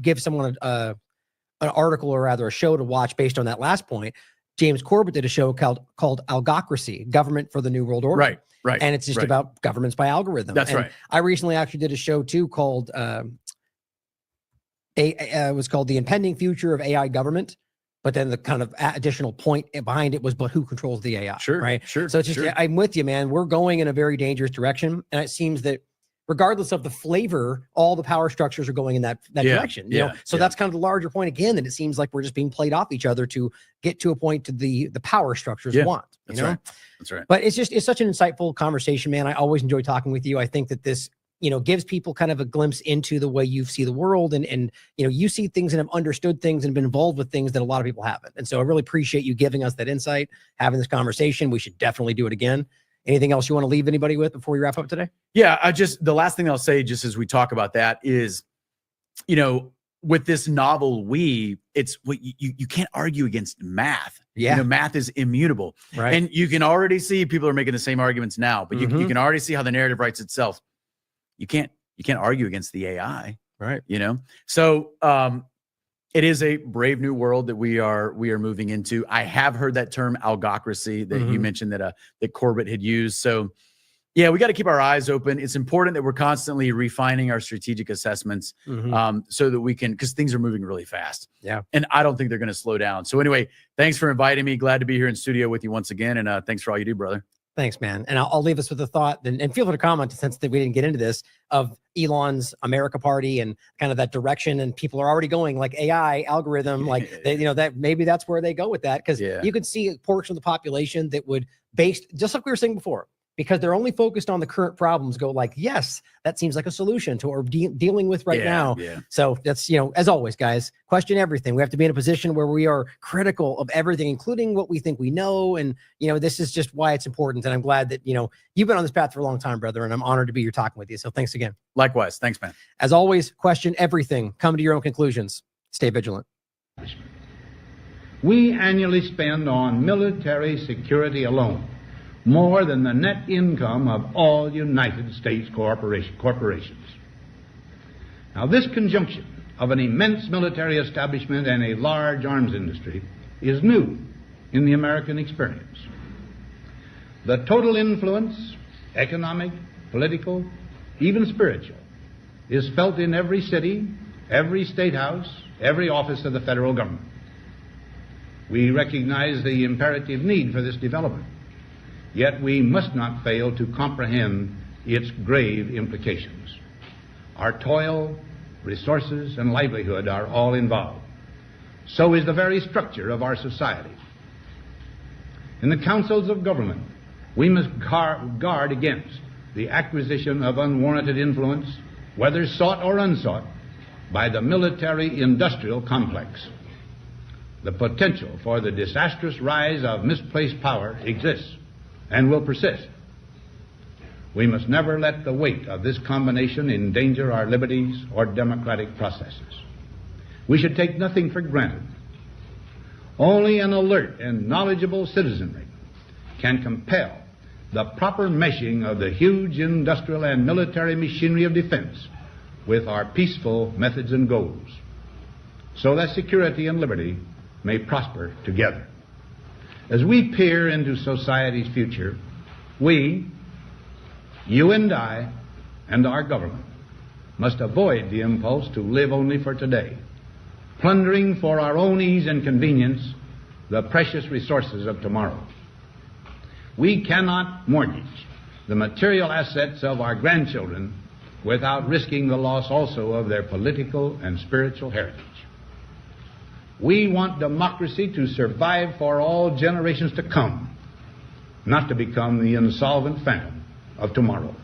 give someone an article, or rather a show to watch based on that last point. James Corbett did a show called Algocracy, Government for the New World Order. Right. And it's just about governments by algorithm. That's and right. I recently actually did a show too called, it was called The Impending Future of AI Government, but then the kind of additional point behind it was, but who controls the AI? Sure, right. Sure. So it's just, I'm with you, man. We're going in a very dangerous direction, and it seems that regardless of the flavor, all the power structures are going in that direction. You know, so that's kind of the larger point again, that it seems like we're just being played off each other to get to a point to the power structures want. You know? That's right. But it's such an insightful conversation, man. I always enjoy talking with you. I think that this, you know, gives people kind of a glimpse into the way you see the world, and you know, you see things and have understood things and been involved with things that a lot of people haven't. And so I really appreciate you giving us that insight, having this conversation. We should definitely do it again. Anything else you want to leave anybody with before we wrap up today? Yeah, the last thing I'll say, just as we talk about that, is, you know, with this novel, it's what you can't argue against math. Yeah. You know, math is immutable. Right. And you can already see people are making the same arguments now, but you can already see how the narrative writes itself. You can't argue against the AI. Right. You know? So it is a brave new world that we are moving into. I have heard that term algocracy that you mentioned that Corbett had used. So yeah, we got to keep our eyes open. It's important that we're constantly refining our strategic assessments so that we can, because things are moving really fast. Yeah. And I don't think they're going to slow down. So anyway, thanks for inviting me. Glad to be here in studio with you once again. And thanks for all you do, brother. Thanks, man. And I'll leave us with a thought, and feel free to comment, since that we didn't get into this, of Elon's America Party and kind of that direction. And people are already going like AI algorithm, like they, you know, that maybe that's where they go with that. Cause you could see a portion of the population that would, based, just like we were saying before, because they're only focused on the current problems, go like, yes, that seems like a solution to what we're dealing with right now. Yeah. So that's, you know, as always, guys, question everything. We have to be in a position where we are critical of everything, including what we think we know. And, you know, this is just why it's important. And I'm glad that, you know, you've been on this path for a long time, brother, and I'm honored to be here talking with you. So thanks again. Likewise. Thanks, man. As always, question everything. Come to your own conclusions. Stay vigilant. We annually spend on military security alone more than the net income of all United States corporations. Now, this conjunction of an immense military establishment and a large arms industry is new in the American experience. The total influence, economic, political, even spiritual, is felt in every city, every state house, every office of the federal government. We recognize the imperative need for this development. Yet we must not fail to comprehend its grave implications. Our toil, resources, and livelihood are all involved. So is the very structure of our society. In the councils of government, we must guard against the acquisition of unwarranted influence, whether sought or unsought, by the military-industrial complex. The potential for the disastrous rise of misplaced power exists and will persist. We must never let the weight of this combination endanger our liberties or democratic processes. We should take nothing for granted. Only an alert and knowledgeable citizenry can compel the proper meshing of the huge industrial and military machinery of defense with our peaceful methods and goals, so that security and liberty may prosper together. As we peer into society's future, we, you and I, and our government must avoid the impulse to live only for today, plundering for our own ease and convenience the precious resources of tomorrow. We cannot mortgage the material assets of our grandchildren without risking the loss also of their political and spiritual heritage. We want democracy to survive for all generations to come, not to become the insolvent phantom of tomorrow.